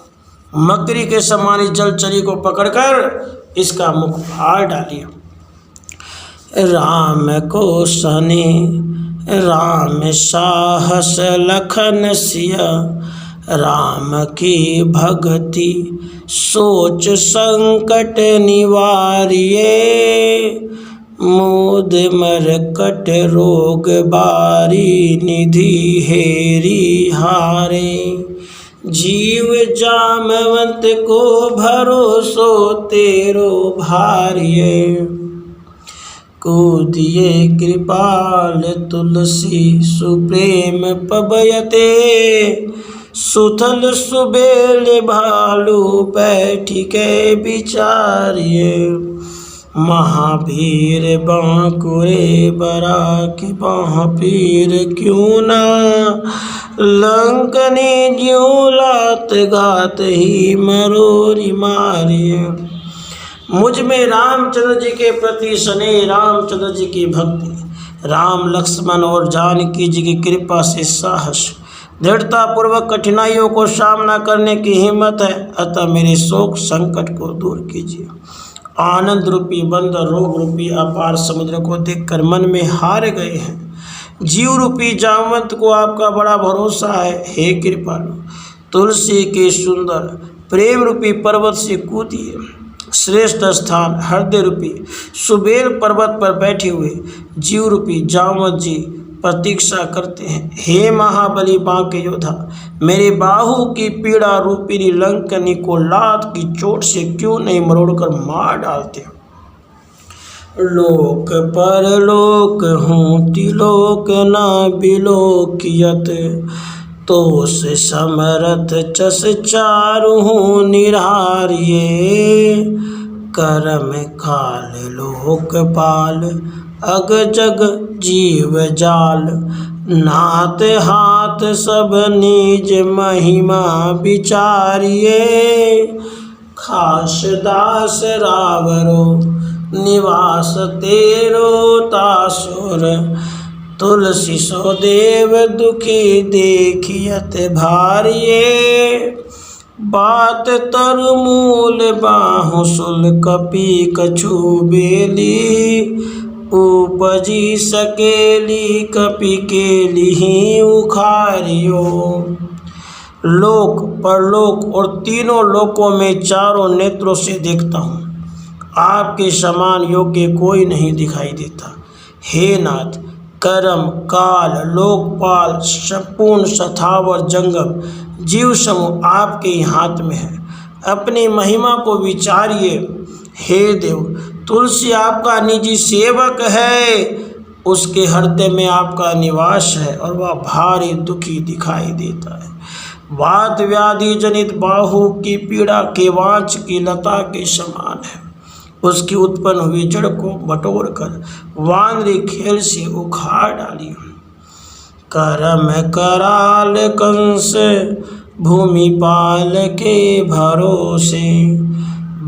मकरी के समान इस जलचरी को पकड़कर इसका मुख फाड़ डालिए। राम को सने राम साहस लखन सिया, राम की भक्ति सोच संकट निवारिये। मोद मरकट रोग बारी निधि हेरी हारे, जीव जामवंत को भरोसो तेरो भारिये। कूदिए कृपाल तुलसी सुप्रेम पबयते, सुथल सुबेल भालू बैठी के विचारिये। महावीर बांकुरे बरा की बाह पीर क्यों ना, लंकनी ज्यों लात घात ही मरोरी मारिये। मुझ में रामचंद्र जी के प्रति स्नेह, रामचंद्र जी की भक्ति, राम लक्ष्मण और जानकी जी की कृपा से साहस, दृढ़ता पूर्वक कठिनाइयों को सामना करने की हिम्मत है। अतः मेरे शोक संकट को दूर कीजिए। आनंद रूपी बंदर रोग रूपी अपार समुद्र को देखकर मन में हार गए हैं। जीव रूपी जामवंत को आपका बड़ा भरोसा है। हे कृपालु, तुलसी के सुंदर प्रेम रूपी पर्वत से कूदिए। श्रेष्ठ स्थान हृदय रूपी सुबेल पर्वत पर बैठे हुए जीव रूपी जामवंत जी प्रतीक्षा करते हैं। हे महाबली बांके योद्धा, मेरे बाहु की पीड़ा रूपिणी लंकनी को लात की चोट से क्यों नहीं मरोड़कर मार डालते। लोक परलोक हूँ तिलोक ना बिलोकियत, तोष समरथ चस चारु हूँ निरारिये। करम काल लोकपाल अग जग जीव जाल, नाथ हाथ सब निज महिमा विचारिये। खास दास रावरो निवास तेरो तासुर, तुलसी सो देव दुखी देखियत भारिये। बात तरु मूल बाहु सुल कपि कछु बेली, उपजी सकेली कपि केली उखारियो। लोक परलोक और तीनों लोकों में चारों नेत्रों से देखता हूँ, आपके समान योग्य कोई नहीं दिखाई देता। हे नाथ, कर्म काल लोकपाल संपूर्ण सथावर जंगम जीव समूह आपके ही हाथ में है, अपनी महिमा को विचारिए। हे देव, तुलसी आपका निजी सेवक है, उसके हृदय में आपका निवास है और वह भारी दुखी दिखाई देता है। वात व्याधि जनित बाहु की पीड़ा केवांच की लता के समान है, उसकी उत्पन्न हुई जड़ को बटोर कर वानरी खेल से उखाड़ डाली। करम कराल कंस भूमि पाल के भरोसे,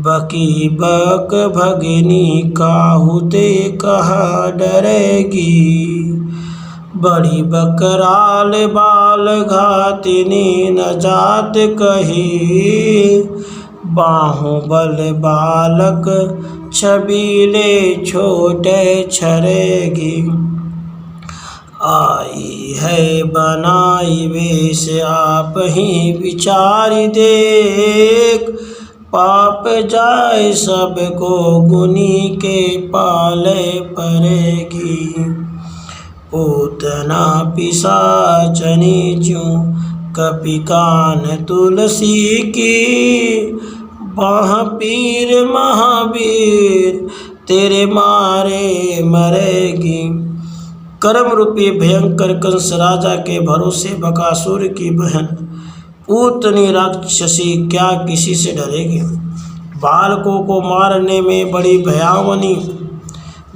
बकी बक भगिनी काहुते कहा डरेगी। बड़ी बकराल बाल घातिनी न जात कही, बाहुबल बालक छबीले छोटे छरेगी। आई है बनाई वेश आप ही विचारी देख, पाप जाए सबको गुनी के पाले पड़ेगी। पूतना पिशाचनी ज्यों कपि कान तुलसी की, बाह पीर महावीर तेरे मारे मरेगी। कर्म रूपी भयंकर कंस राजा के भरोसे बकासुर की बहन पूतनी राक्षसी क्या किसी से डरेगी। बालकों को मारने में बड़ी भयावनी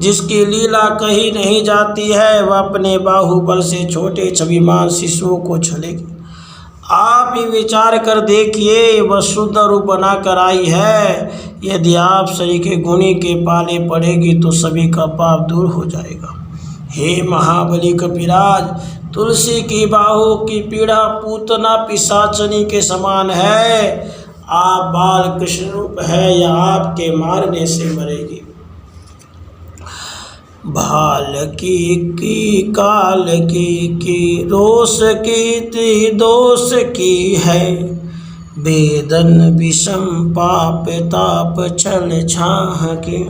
जिसकी लीला कही नहीं जाती है, वह अपने बाहुबल से छोटे छविमान शिशुओं को छलेगी। आप ही विचार कर देखिए, वह शुद्ध रूप बना कर आई है। यदि आप सही के गुणी के पाले पड़ेगी तो सभी का पाप दूर हो जाएगा। हे महाबली कपिराज, तुलसी की बाहों की पीड़ा पूतना पिशाचनी के समान है। आप बाल कृष्ण रूप है या आपके मारने से मरेगी। भाल की काल की रोष की त्रिदोष की है, वेदन विषम पाप ताप छल छाह की।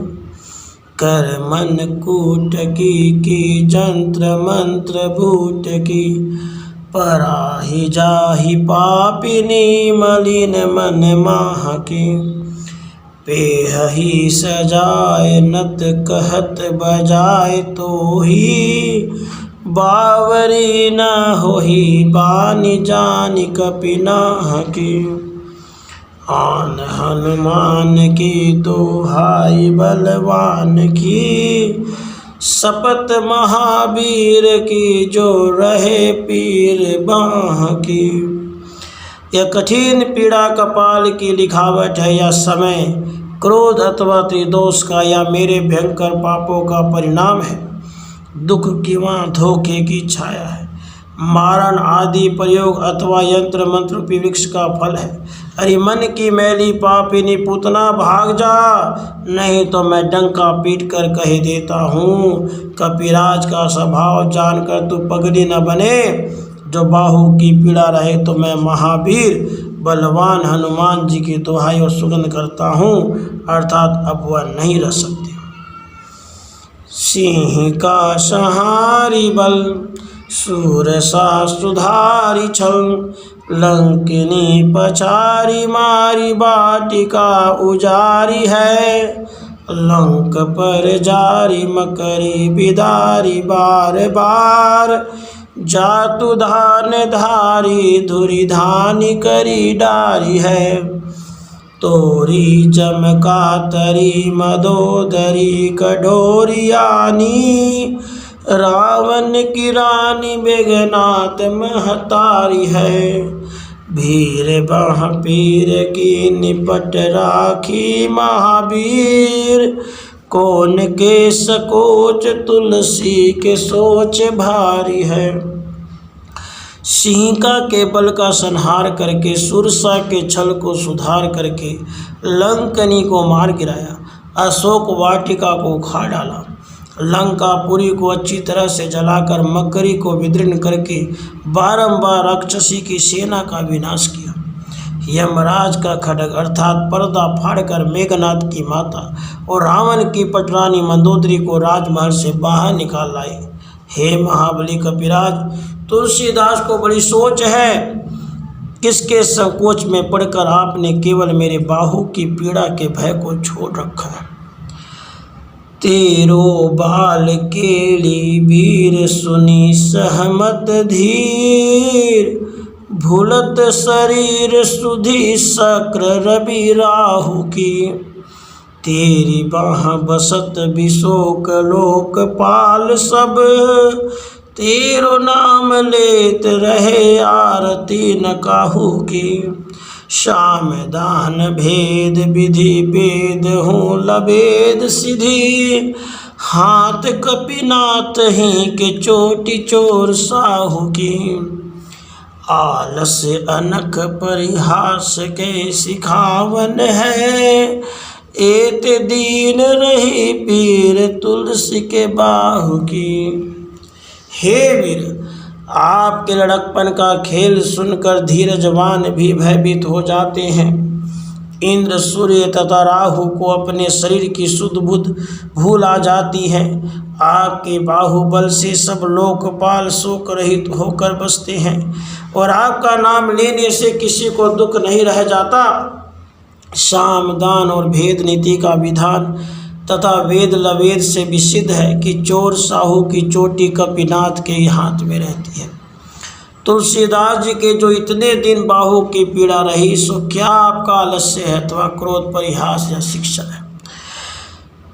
कर मन कूट की जंत्र मंत्र भूत की, पराहि जाहि पापिनी मलिन मन माह की। पेहहि सजाए नत कहत बजाए तो ही, बावरी न होही बानी जानि कपि नाह की। आन हनुमान की दोहाई बलवान की, शपथ महावीर की जो रहे पीर बाह की। यह कठिन पीड़ा कपाल की लिखावट है या समय, क्रोध अथवा त्रिदोष का या मेरे भयंकर पापों का परिणाम है। दुख की वहाँ धोखे की छाया है, मारण आदि प्रयोग अथवा यंत्र मंत्र रूपी वृक्ष का फल है। अरे मन की मैली पापिनी पूतना भाग जा, नहीं तो मैं डंका पीट कर कह देता हूँ। कपिराज का स्वभाव जानकर तू पगड़ी न बने, जो बाहु की पीड़ा रहे तो मैं महावीर बलवान हनुमान जी की दुहाई और सुगंध करता हूँ, अर्थात अब वह नहीं रह सकते। सिंह का सहारी बल सूरसा सुधारी छल, लंकिनी पछारी मारी बाटिका उजारी है। लंक पर जारी मकरी बिदारी बार बार, जातु धान धारी धुरी धानी करी डारी है। तोरी जमका तरी मदोदरी कठोरियानी, रावण की रानी बेगनाथ महतारी है। भीर बाह पीर की निपट राखी महावीर, कौन के सकोच तुलसी के सोच भारी है। सिंहिका के बल का संहार करके, सुरसा के छल को सुधार करके लंकनी को मार गिराया, अशोक वाटिका को उखाड़ डाला, लंकापुरी को अच्छी तरह से जलाकर मकरी को विदीर्ण करके बारंबार राक्षसी की सेना का विनाश किया। यमराज का खड्ग अर्थात पर्दा फाड़कर मेघनाथ की माता और रावण की पटरानी मंदोदरी को राजमहल से बाहर निकाल लाए। हे महाबली कपिराज, तुलसीदास को बड़ी सोच है, किसके संकोच में पड़कर आपने केवल मेरे बाहु की पीड़ा के भय को छोड़ रखा है। तेरो बाल केली वीर सुनी सहमत धीर, भूलत शरीर सुधी शक्र रवि राहु की। तेरी बाह बसत विशोक लोकपाल सब, तेरो नाम लेत रहे आरती न काहू की। श्याम दान भेद विधि वेद हूँ लवेद सिद्धि, हाथ कपिनाथ ही के चोटी चोर साहू की। आलस अनख परिहास के सिखावन है, एत दीन रही पीर तुलसी के बाहु की। हे वीर, आपके लड़कपन का खेल सुनकर धीरजवान भी भयभीत हो जाते हैं। इंद्र, सूर्य तथा राहु को अपने शरीर की शुद्ध बुद्ध भूल आ जाती है। आपके बाहुबल से सब लोकपाल शोक रहित होकर बसते हैं और आपका नाम लेने से किसी को दुख नहीं रह जाता। साम दान और भेद नीति का विधान तथा वेद लवेद से भी सिद्ध है कि चोर साहू की चोटी कपिनाथ के ही हाथ में रहती है। तुलसीदास जी के जो इतने दिन बाहु की पीड़ा रही, सो क्या आपका आलस्य है अथवा क्रोध परिहास या शिक्षा है।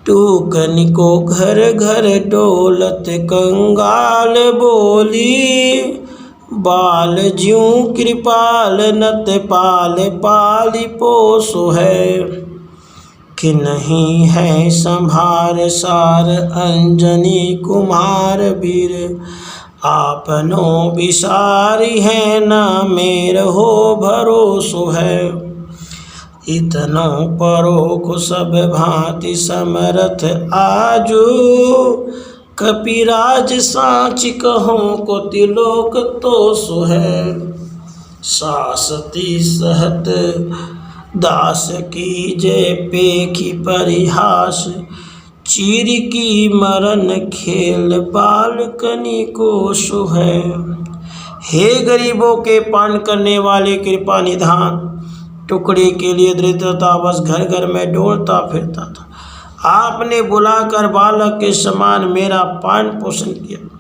टूकनी को घर घर डोलत कंगाल बोली, बाल ज्यों कृपाल नत पाल पाली पोसो है। कि नहीं है संभार सार अंजनी कुमार वीर, आपनो विसारी है ना मेर हो भरोसो है। इतनो परोख सब भांति समरथ आजू, कपिराज साँच कहों को तिलोक तो सो है। सासती सहत दास की जय पेखी परिहास, चीर की मरण खेल बालकनी को सो है। हे गरीबों के पान करने वाले कृपा निधान, टुकड़े के लिए दरिद्रतावश घर घर में डोलता फिरता था। आपने बुलाकर बालक के समान मेरा पालन पोषण किया।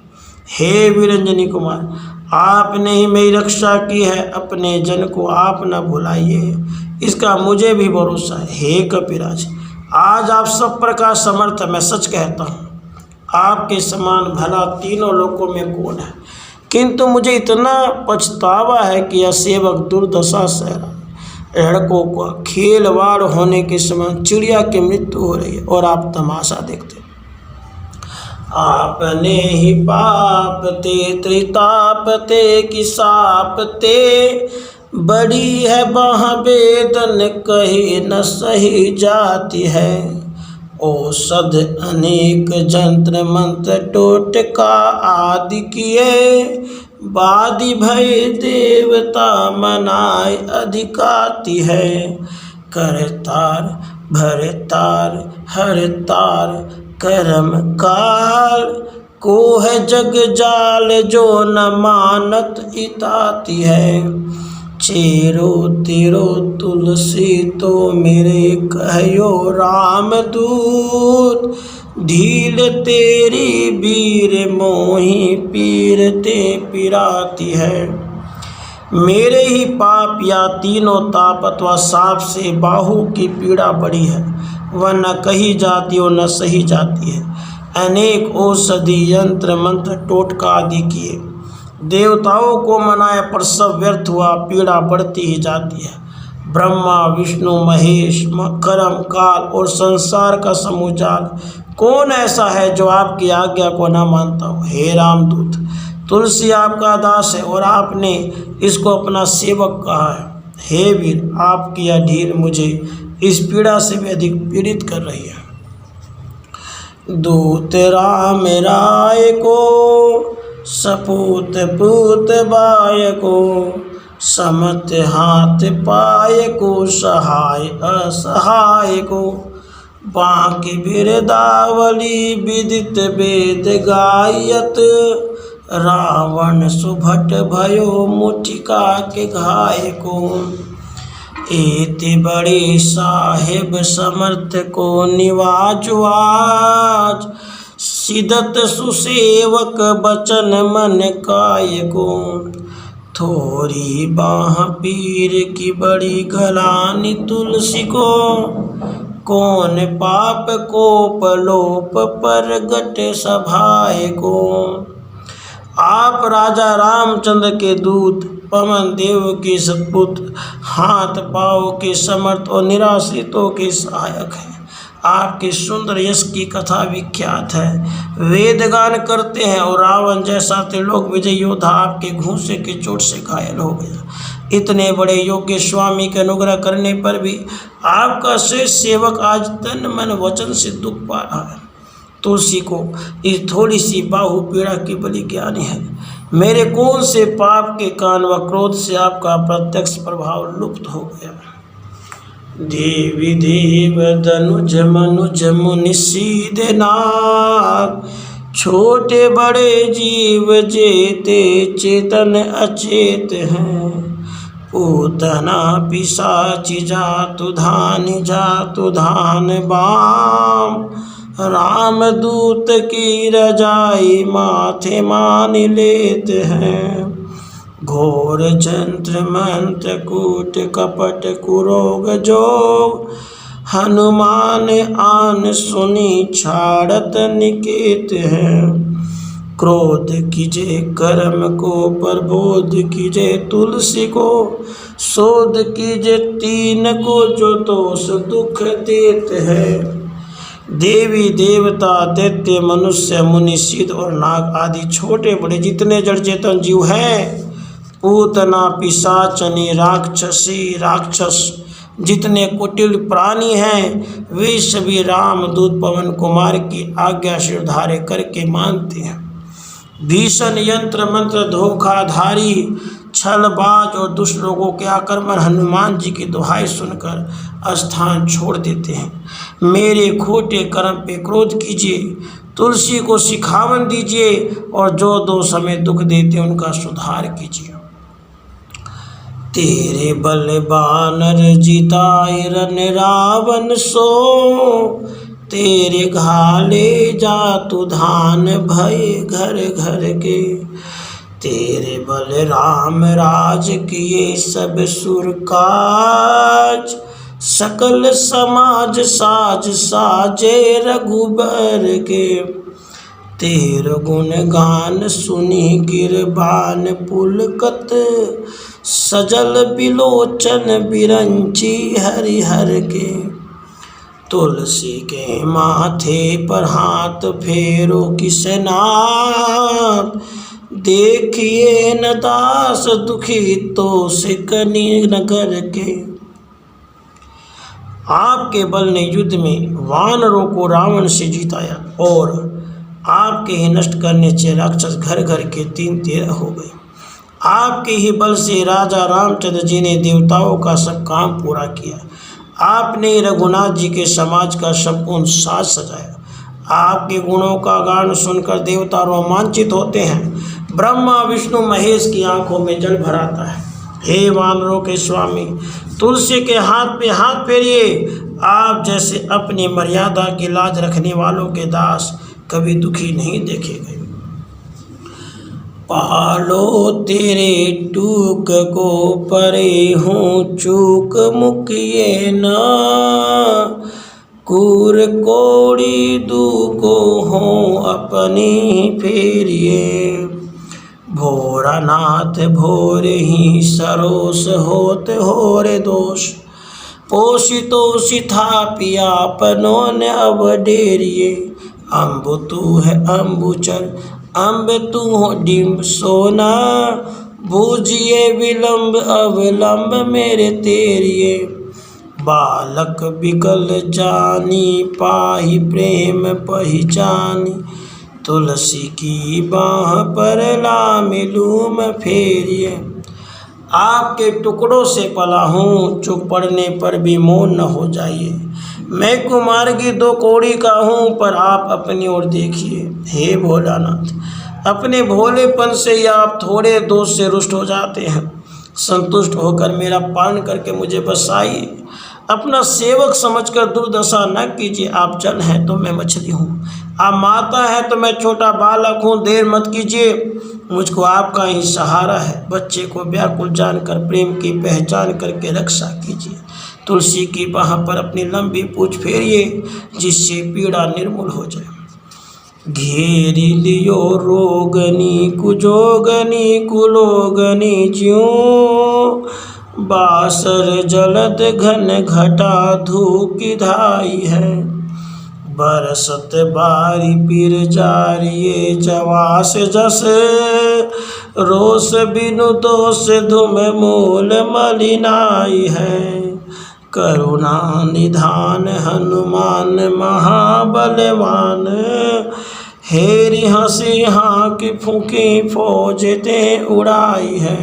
हे वीरंजनी कुमार, आपने ही मेरी रक्षा की है, अपने जन को आप न भुलाइए, इसका मुझे भी भरोसा है। हे कपिराज, आज आप सब प्रकार समर्थ, मैं सच कहता हूँ आपके समान भला तीनों लोकों में कौन है। किंतु मुझे इतना पछतावा है कि यह सेवक दुर्दशा सह रहा। लड़कों को खेलवाड़ होने के समान चिड़िया की मृत्यु हो रही है और आप तमाशा देखते। आपने ही पाप ते त्रितापते की सापते, बड़ी है बाह वेदन कही न सही जाती है। औषध अनेक जंत्र मंत्र टोटका आदि किए, बादी भय देवता मनाए अधिकाती है। करतार भरतार हरतार करम काल, को है जग जाल जो न मानत इताती है। चेरो तेरो तुलसी तो मेरे कहो राम दूत, धील तेरी वीर मोही पीरते पिराती है। मेरे ही पाप या तीनों ताप अथवा साप से बाहु की पीड़ा बड़ी है, वह न कही जाती और न सही जाती है। अनेक औषधि यंत्र मंत्र टोटका आदि किए, देवताओं को मनाया पर सब व्यर्थ हुआ, पीड़ा बढ़ती ही जाती है। ब्रह्मा विष्णु महेश करम काल और संसार का समूह जाल, कौन ऐसा है जो आपकी आज्ञा को न मानता हो। हे रामदूत, तुलसी आपका दास है और आपने इसको अपना सेवक कहा है। हे वीर, आपकी यह ढील मुझे इस पीड़ा से भी अधिक पीड़ित कर रही है। दूत राम राय को, सपूत पूत बाय को, समत हाथ पाय को, सहाय असहाय को। बांकी बिरदावली विदित वेद गायत, रावण सुभट भयो मुठिका के घाय को। एति बड़े साहेब समर्थ को निवाजु आज, सिदत सुसेवक बचन मन काय को। थोरी बाह पीर की बड़ी गलानी तुलसी को, कौन पाप कोप लोप परगट सभाए को। आप राजा रामचंद्र के दूत, पवन देव के सपूत, हाथ पाँव के समर्थ और निराश्रितों के सहायक हैं। आपके सुंदर यश की कथा विख्यात है, वेदगान करते हैं। और रावण जैसा त्रिलोक विजय योद्धा आपके घूंसे के चोट से घायल हो गया। इतने बड़े योग्य स्वामी के अनुग्रह करने पर भी आपका शेष सेवक आज तन मन वचन से दुख पा रहा है। तुलसी को इस थोड़ी सी बाहु पीड़ा की बलि ज्ञानी है। मेरे कौन से पाप के कारण व क्रोध से आपका प्रत्यक्ष प्रभाव लुप्त हो गया। देवी देव धनुज मनुज मुनि सीधे नाग, छोटे बड़े जीव जेते चेतन अचेत हैं। पूतना पिशाची जातु धान बाम, रामदूत की रजाई माथे मान लेते हैं। घोर जंत्र मंत्र कूट कपट कुरोग जोग, हनुमान आन सुनी छाड़त निकेत हैं। क्रोध कीजे कर्म को प्रबोध कीजे तुलसी को, शोध कीजे तीन को जो दोष दुख देते हैं। देवी देवता दैत्य मनुष्य मुनि सिद्ध और नाग आदि छोटे बड़े जितने जड़ चेतन जीव हैं, पूतना पिशाचनी राक्षस जितने कुटिल प्राणी हैं, वे सभी रामदूत पवन कुमार की आज्ञा शिरधारे करके मानते हैं। भीषण यंत्र मंत्र धोखाधारी छलबाज और दुष्ट लोगों के आक्रमण हनुमान जी की दुहाई सुनकर स्थान छोड़ देते हैं। मेरे खोटे कर्म पे क्रोध कीजिए, तुलसी को सिखावन दीजिए और जो दो समय दुख देते उनका सुधार कीजिए। तेरे बल बानर जिताए रन रावण सो, तेरे घाले जातु धान भय घर घर के। तेरे बल राम राज किए सब सुर काज, सकल समाज साज साजे रघुबर के। तेर गुण गान सुनी गिरबान पुलकत, सजल बिलोचन बिरंची हरिहर के। तुलसी के माथे पर हाथ फेरो किसनाथ, देखिए न दास दुखी तो सिकनी नगर के। आपके बल ने युद्ध में वानरों को रावण से जीताया और आपके ही नष्ट करने से राक्षस घर घर के 3-13 हो गए। आपके ही बल से राजा रामचंद्र जी ने देवताओं का सब काम पूरा किया। आपने रघुनाथ जी के समाज का संपूर्ण साज सजाया। आपके गुणों का गान सुनकर देवता रोमांचित होते हैं। ब्रह्मा विष्णु महेश की आंखों में जल भर आता है। हे वानरों के स्वामी, तुलसी के हाथ पे हाथ फेरिए। आप जैसे अपनी मर्यादा की लाज रखने वालों के दास कभी दुखी नहीं देखे गए। पालो तेरे टूक को परे हूँ चूक मुकिए ना, कूर कोड़ी दूको हों अपनी फेरिए। भोरानाथ भोर ही सरोस होत हो रे दोष, पोषितो था पिया पनों ने अब डेरिए। अम्बु तू है अम्बुचर अम्ब तू हो डिम्ब सोना, बूझिए विलम्ब अवलंब मेरे तेरिए। बालक बिकल जानी पाही प्रेम पहिचानी, तुलसी की बाह पर ला मिलूँ मैं फेरिए। आपके टुकड़ों से पला हूँ, चुप पड़ने पर भी मौन न हो जाइए। मैं कुमार की 2 कौड़ी का हूँ, पर आप अपनी ओर देखिए। हे भोलानाथ, अपने भोलेपन से ही आप थोड़े दोष से रुष्ट हो जाते हैं। संतुष्ट होकर मेरा पालन करके मुझे बसाइए। अपना सेवक समझकर दुर्दशा न कीजिए। आप जल हैं तो मैं मछली हूँ, आप माता है तो मैं छोटा बालक हूँ। देर मत कीजिए, मुझको आपका ही सहारा है। बच्चे को व्याकुल जानकर प्रेम की पहचान करके रक्षा कीजिए। तुलसी की बाह पर अपनी लंबी पूंछ फेरिए, जिससे पीड़ा निर्मूल हो जाए। घेरी लियो रोगनी कुजोगनी कुलोगनी ज्यों, बासर जलद घन घटा धूप की धाई है। बरसत बारी पीर जारिये जवास जस, रोष बिनु दोष धुम मूल मलिनाई है। करुणा निधान हनुमान महाबलवान, हेरी हंसी हाँक फूकी फौज ते उड़ाई है।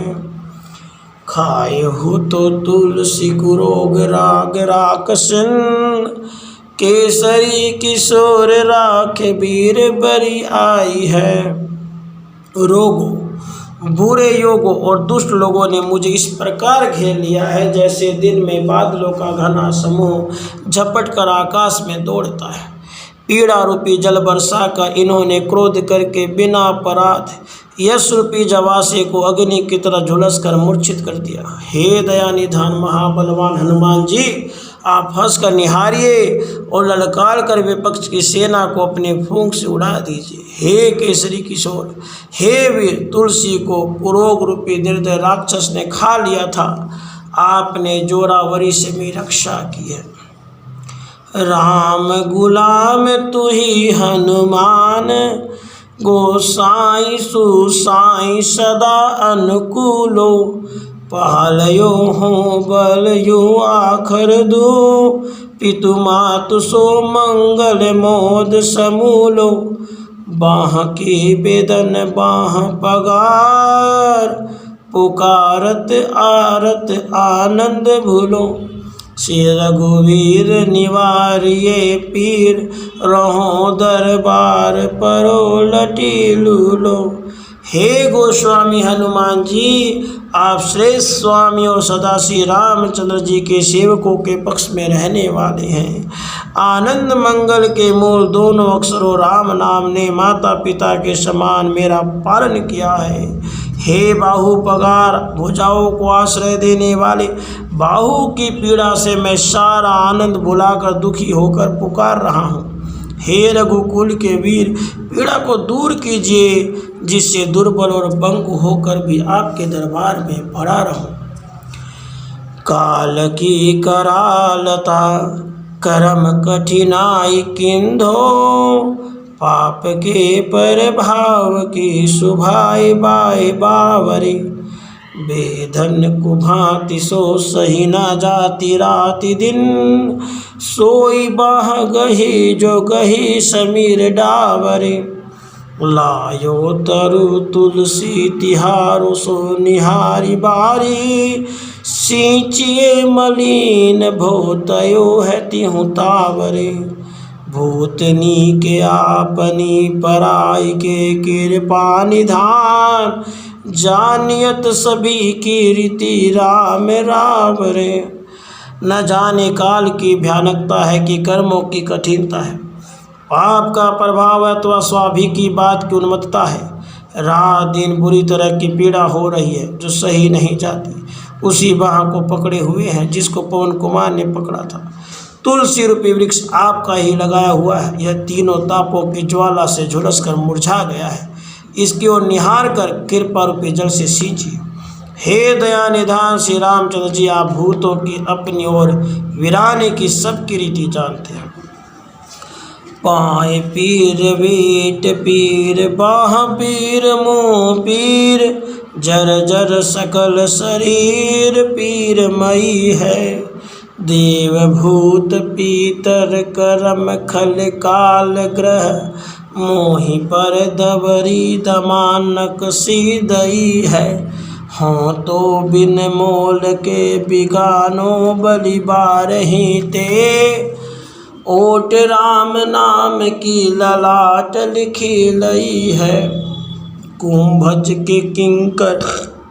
खाए हो तो तुलसी कुरोग राग राकसन, केसरी किशोर राखे वीर बरी आई है। रोगों, बुरे योगों और दुष्ट लोगों ने मुझे इस प्रकार घेर लिया है, जैसे दिन में बादलों का घना समूह झपट कर आकाश में दौड़ता है। पीड़ा रूपी जल बरसा कर इन्होंने क्रोध करके बिना अपराध यश रूपी जवासे को अग्नि की तरह झुलस कर मूर्छित कर दिया। हे दया निधान महाबलवान हनुमान जी, आप हंस कर निहारिए और ललकार कर विपक्ष की सेना को अपने फूंक से उड़ा दीजिए। हे केसरी किशोर, हे वीर, तुलसी को पुरोग रूपी निर्दय राक्षस ने खा लिया था। आपने जोरावरी से मेरी रक्षा की है। राम गुलाम तू ही हनुमान, गोसाई सुसाई सदा अनुकूलो। पालयो हो बलयो आखर दो, पितु मातु सो मंगल मोद समूलो। बाह की बेदन बाह पगार, पुकारत आरत आनंद भूलो। श्री रघुवीर निवारिये पीर, रहो दरबार परो लटी लूलो। हे गोस्वामी हनुमान जी, आप श्रेष्ठ स्वामी और सदा श्री रामचंद्र जी के सेवकों के पक्ष में रहने वाले हैं। आनंद मंगल के मूल दोनों अक्षरों राम नाम ने माता पिता के समान मेरा पालन किया है। हे बाहु पगार, भुजाओं को आश्रय देने वाले, बाहु की पीड़ा से मैं सारा आनंद भुलाकर दुखी होकर पुकार रहा हूँ। हे रघुकुल के वीर, पीड़ा को दूर कीजिए, जिससे दुर्बल और बंक होकर भी आपके दरबार में पड़ा रहूं। काल की करालता कर्म कठिनाई किंधो, पाप के प्रभाव की सुभाई बाई बावरी। बेधन कुभांति सो सही न जाति राति दिन, सोई बाह गही जो गही समीर डावरे। लायो तरु तुलसी तिहारो सो निहारी बारी, सींचिए मलिन भोतयो है तिहु तावरे। भूतनी के आपनी पराई के कृपा निधान, जानियत सभी की रीति राम राम रे। न जाने काल की भयानकता है कि कर्मों की कठिनता है, पाप का प्रभाव है तो स्वाभाविक की बात की उन्मत्तता है। रात दिन बुरी तरह की पीड़ा हो रही है जो सही नहीं जाती। उसी बाह को पकड़े हुए हैं जिसको पवन कुमार ने पकड़ा था। तुलसी रूपी वृक्ष आपका ही लगाया हुआ है। यह तीनों तापों की ज्वाला से झुलस कर मुरझा गया है। इसकी ओर निहार कर कृपा रूपी जल से सींचिए। हे दया निधान श्री रामचंद्र जी, आप भूतों की अपनी ओर विराने की सबकी रीति जानते हैं। पाए पीर वीट पीर, बाह पीर मुँह पीर, जर जर सकल शरीर पीर मई है। देव भूत पीतर करम खल काल ग्रह, मोहि पर दबरी दमानक सीदई है। हों तो बिन मोल के बिगानो बलि बारहि ते, ओट राम नाम की ललाट लिखी लई है। कुंभज के किंकर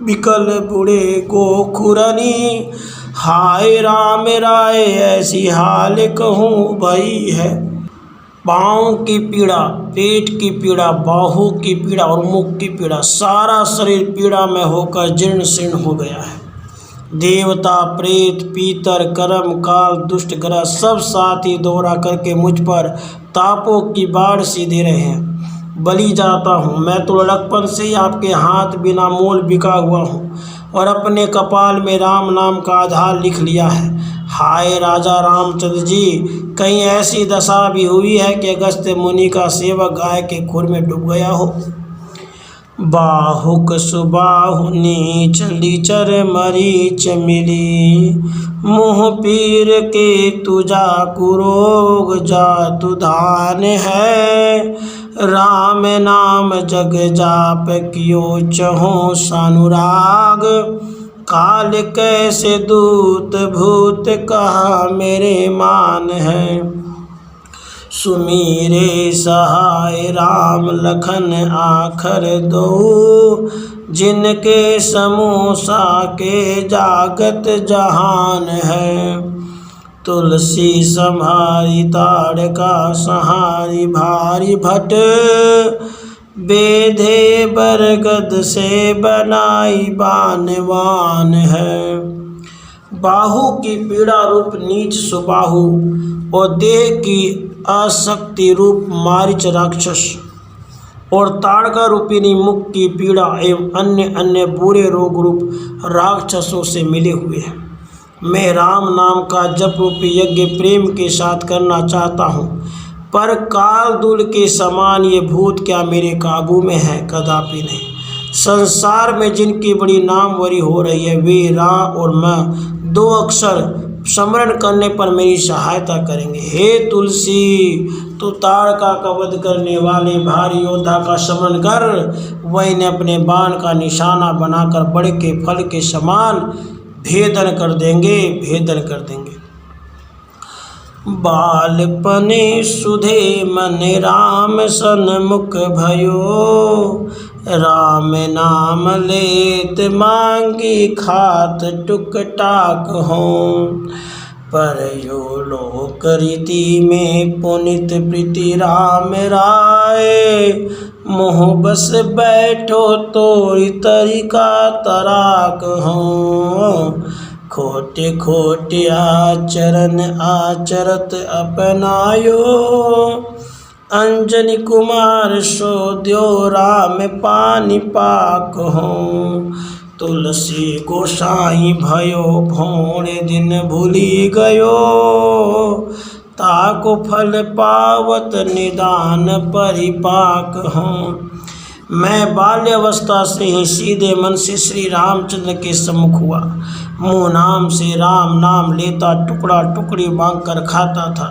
बिकल बुढ़े गोखुरनी, हाय राम राय ऐसी हाल कहूँ भई है। पाँव की पीड़ा, पेट की पीड़ा, बाहू की पीड़ा और मुख की पीड़ा, सारा शरीर पीड़ा में होकर जीर्ण शीर्ण हो गया है। देवता प्रेत पीतर कर्म काल दुष्ट ग्रह सब साथ ही दौरा करके मुझ पर तापों की बाढ़ सी दे रहे हैं। बलि जाता हूँ, मैं तो लड़कपन से ही आपके हाथ बिना मोल बिका हुआ हूँ और अपने कपाल में राम नाम का आधार लिख लिया है। हाय राजा रामचंद्र जी, कहीं ऐसी दशा भी हुई है कि अगस्त्य मुनि का सेवक गाय के खुर में डूब गया हो। बाहुक सुबाहु नीच लीचर मरीच मिली, मुँह पीर के तुजा कुरोग जातु धान है। राम नाम जग जाप कियो चहो सानुराग, काल कैसे दूत भूत कहा मेरे मान है। सुमीरे सहाय राम लखन आखर दो, जिनके समूसा के जागत जहान है। तुलसी संहारी ताड़का सहारी भारी भट, बेधे बरगद से बनाई बानवान है। बाहु की पीड़ा रूप नीच सुबाहु और देह की आसक्ति रूप मारीच राक्षस और ताड़का रूपिणी मुख की पीड़ा एवं अन्य अन्य बुरे रोग रूप राक्षसों से मिले हुए हैं। मैं राम नाम का जप रूपी यज्ञ प्रेम के साथ करना चाहता हूँ, पर कालदूल के समान ये भूत क्या मेरे काबू में है? कदापि नहीं। संसार में जिनकी बड़ी नामवरी हो रही है वे रा और मैं दो अक्षर स्मरण करने पर मेरी सहायता करेंगे। हे तुलसी, तू ताड़का का वध करने वाले भारी योद्धा का स्मरण कर, वही ने अपने बाण का निशाना बनाकर बड़े के फल के समान भेदन कर देंगे, भेदन कर देंगे। बालपने सुधे मन राम सन्मुख भयो, राम नाम लेत मांगी खात टुक टाक हों। पर यो लोक रीति में पुनित प्रीति राम राय, मोह बस बैठो तोरी तरीका तराक हों। खोटे खोटे आचरण आचरत अपनायो, अंजनी कुमार सो द्यो राम पानी पाक हों। तुलसी गोसाई भयो भोरे दिन भूली गयो, ताको फल पावत निदान परिपाक हों। मैं बाल्यावस्था से ही सीधे मन से श्री रामचंद्र के सम्मुख हुआ। मुँह नाम से राम नाम लेता टुकड़ा टुकड़ी मांग कर खाता था।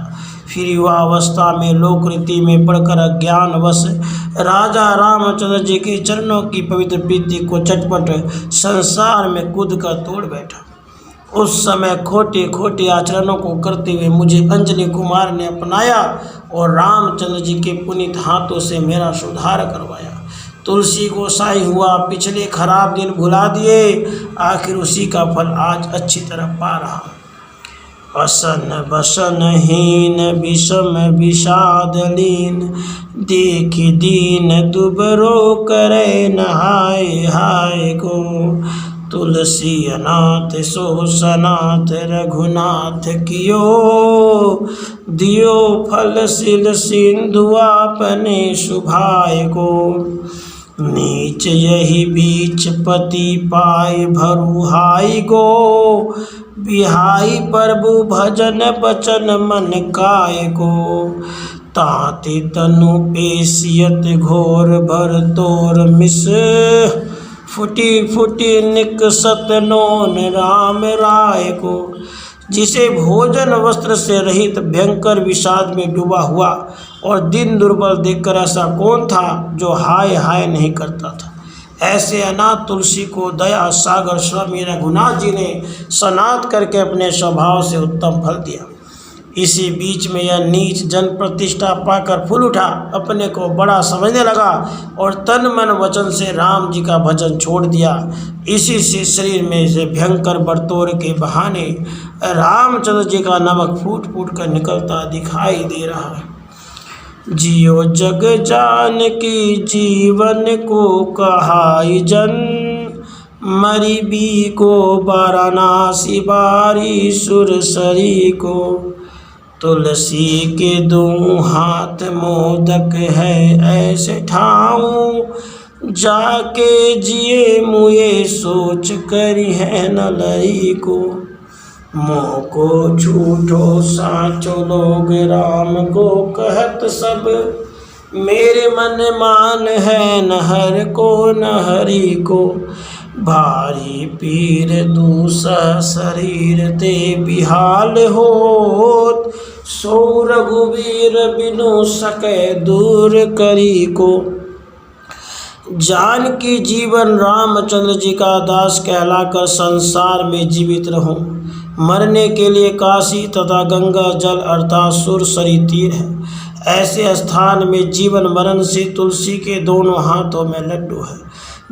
फिर युवावस्था में लोक रीति में पढ़कर अज्ञानवश राजा रामचंद्र जी के चरणों की पवित्र प्रीति को चटपट संसार में कूद कर तोड़ बैठा। उस समय खोटे खोटे आचरणों को करते हुए मुझे अंजनी कुमार ने अपनाया और रामचंद्र जी के पुनीत हाथों से मेरा सुधार करवाया। तुलसी गोसाई हुआ, पिछले खराब दिन भुला दिए, आखिर उसी का फल आज अच्छी तरह पा रहा। असन बसन हीन विषम विषाद लीन, देख दीन दुबरो करे नहाय हाय को। तुलसी अनाथ सो सनाथ रघुनाथ कियो, दियो फल सिल सिंधु आपने शुभाय को। नीच यही बीच पति पाए भरुहाई गो, बिहाई प्रभु भजन बचन मन काय को। ताति तनु पेशियत घोर भर तोर मिस, फुटी फुटी निकसत नोन राम राय को। जिसे भोजन वस्त्र से रहित भयंकर विषाद में डूबा हुआ और दिन दुर्बल देखकर ऐसा कौन था जो हाय हाय नहीं करता था। ऐसे अनाथ तुलसी को दया सागर स्वामी रघुनाथ जी ने सनात करके अपने स्वभाव से उत्तम फल दिया। इसी बीच में यह नीच जन प्रतिष्ठा पाकर फूल उठा, अपने को बड़ा समझने लगा और तन मन वचन से राम जी का भजन छोड़ दिया। इसी से शरीर में से भयंकर बरतोर के बहाने रामचंद्र जी का नमक फूट फूट कर निकलता दिखाई दे रहा है। जियो जग जान की जीवन को कहाई जन, मरी बी को वाराणसी बारी सुरसरी को। तुलसी के दो हाथ मोदक है ऐसे ठाऊं, जाके जिए मुए सोच करी है न लई को। मोह को झूठो साचो लोग राम को कहत सब, मेरे मन मान है न हर को न हरि को। भारी पीर दूसरा शरीर ते बिहाल होत, सो रघुवीर बिनु सके दूर करी को। जानकी जीवन रामचंद्र जी का दास कहलाकर संसार में जीवित रहूं। मरने के लिए काशी तथा गंगा जल अर्थात सुरसरी तीर है। ऐसे स्थान में जीवन मरण से तुलसी के दोनों हाथों में लड्डू है,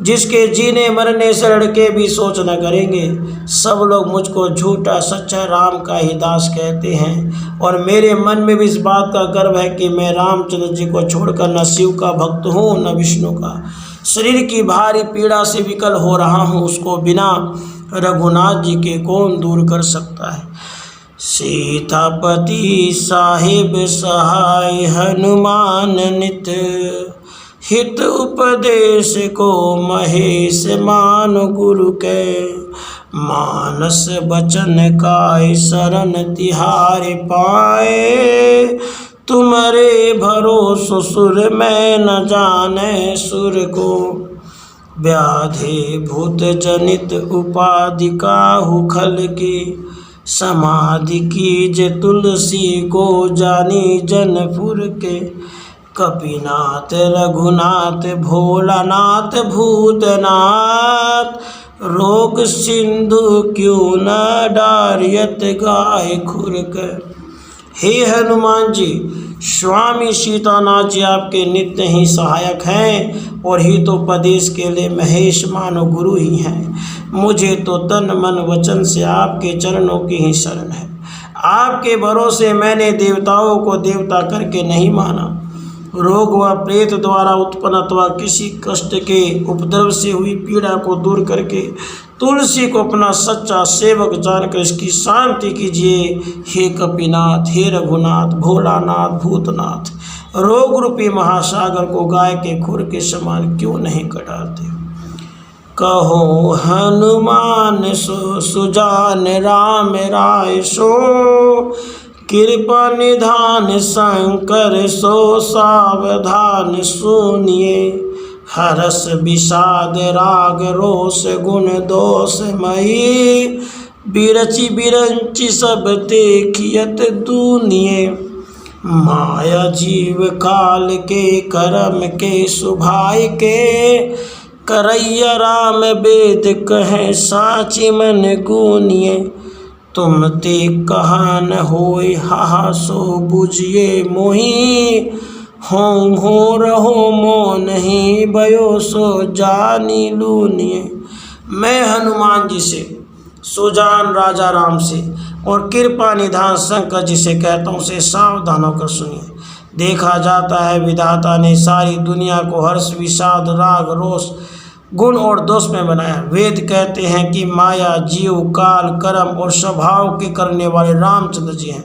जिसके जीने मरने से लड़के भी सोच न करेंगे। सब लोग मुझको झूठा सच्चा राम का ही दास कहते हैं और मेरे मन में भी इस बात का गर्व है कि मैं रामचंद्र जी को छोड़कर न शिव का भक्त हूँ न विष्णु का। शरीर की भारी पीड़ा से विकल हो रहा हूँ, उसको बिना रघुनाथ जी के कौन दूर कर सकता है। सीतापति साहिब सहाय हनुमान नित, हित उपदेश को महेश मान गुरु के। मानस बचन काय शरण तिहारे पाए, तुम्हारे भरोसो सुर में न जाने सुर को। व्याधि भूत जनित उपाधि काहू खल की, समाधि कीज तुलसी को जानी जनपुर के। कपिनाथ रघुनाथ भोलानाथ भूतनाथ, रोग सिंधु क्यों न डारियत गाय खुरक। हे हनुमान जी, स्वामी सीतानाथ जी आपके नित्य ही सहायक हैं और हितोपदेश के लिए महेश मानो गुरु ही हैं। मुझे तो तन मन वचन से आपके चरणों की ही शरण है। आपके भरोसे मैंने देवताओं को देवता करके नहीं माना। रोग व प्रेत द्वारा उत्पन्न अथवा किसी कष्ट के उपद्रव से हुई पीड़ा को दूर करके तुलसी को अपना सच्चा सेवक जानकर इसकी शांति कीजिए। हे कपिनाथ, हे रघुनाथ, भोलानाथ, भूतनाथ, रोग रूपी महासागर को गाय के खुर के समान क्यों नहीं कटाते। कहो हनुमान सो सुजान राम राय सो, कृपा निधान शंकर सो सावधान सुनिए। हरस विषाद राग रोष गुण दोष मई, बिरचि बिरंचि सब देखियत दुनिये। माया जीव काल के करम के सुभाय के, करैया राम वेद कहे साची मन गुनिये। तुम ते कहा न होय हा सो बुझिए मोही, हों हो रहो मो नहीं भयो सो जानी लूनिए। मैं हनुमान जी से, सुजान राजा राम से और कृपा निधान शंकर जी से कहता हूँ, से सावधान होकर सुनिए। देखा जाता है विधाता ने सारी दुनिया को हर्ष विषाद राग रोष गुण और दोष में बनाया। वेद कहते हैं कि माया जीव काल कर्म और स्वभाव के करने वाले रामचंद्र जी हैं।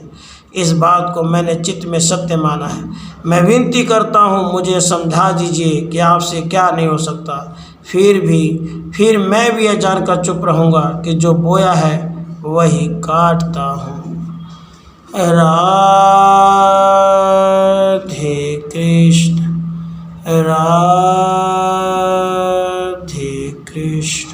इस बात को मैंने चित्त में सत्य माना है। मैं विनती करता हूँ, मुझे समझा दीजिए कि आपसे क्या नहीं हो सकता। फिर मैं भी यह जानकर चुप रहूँगा कि जो बोया है वही काटता हूँ। राधे कृष्ण, राधे कृष्ण।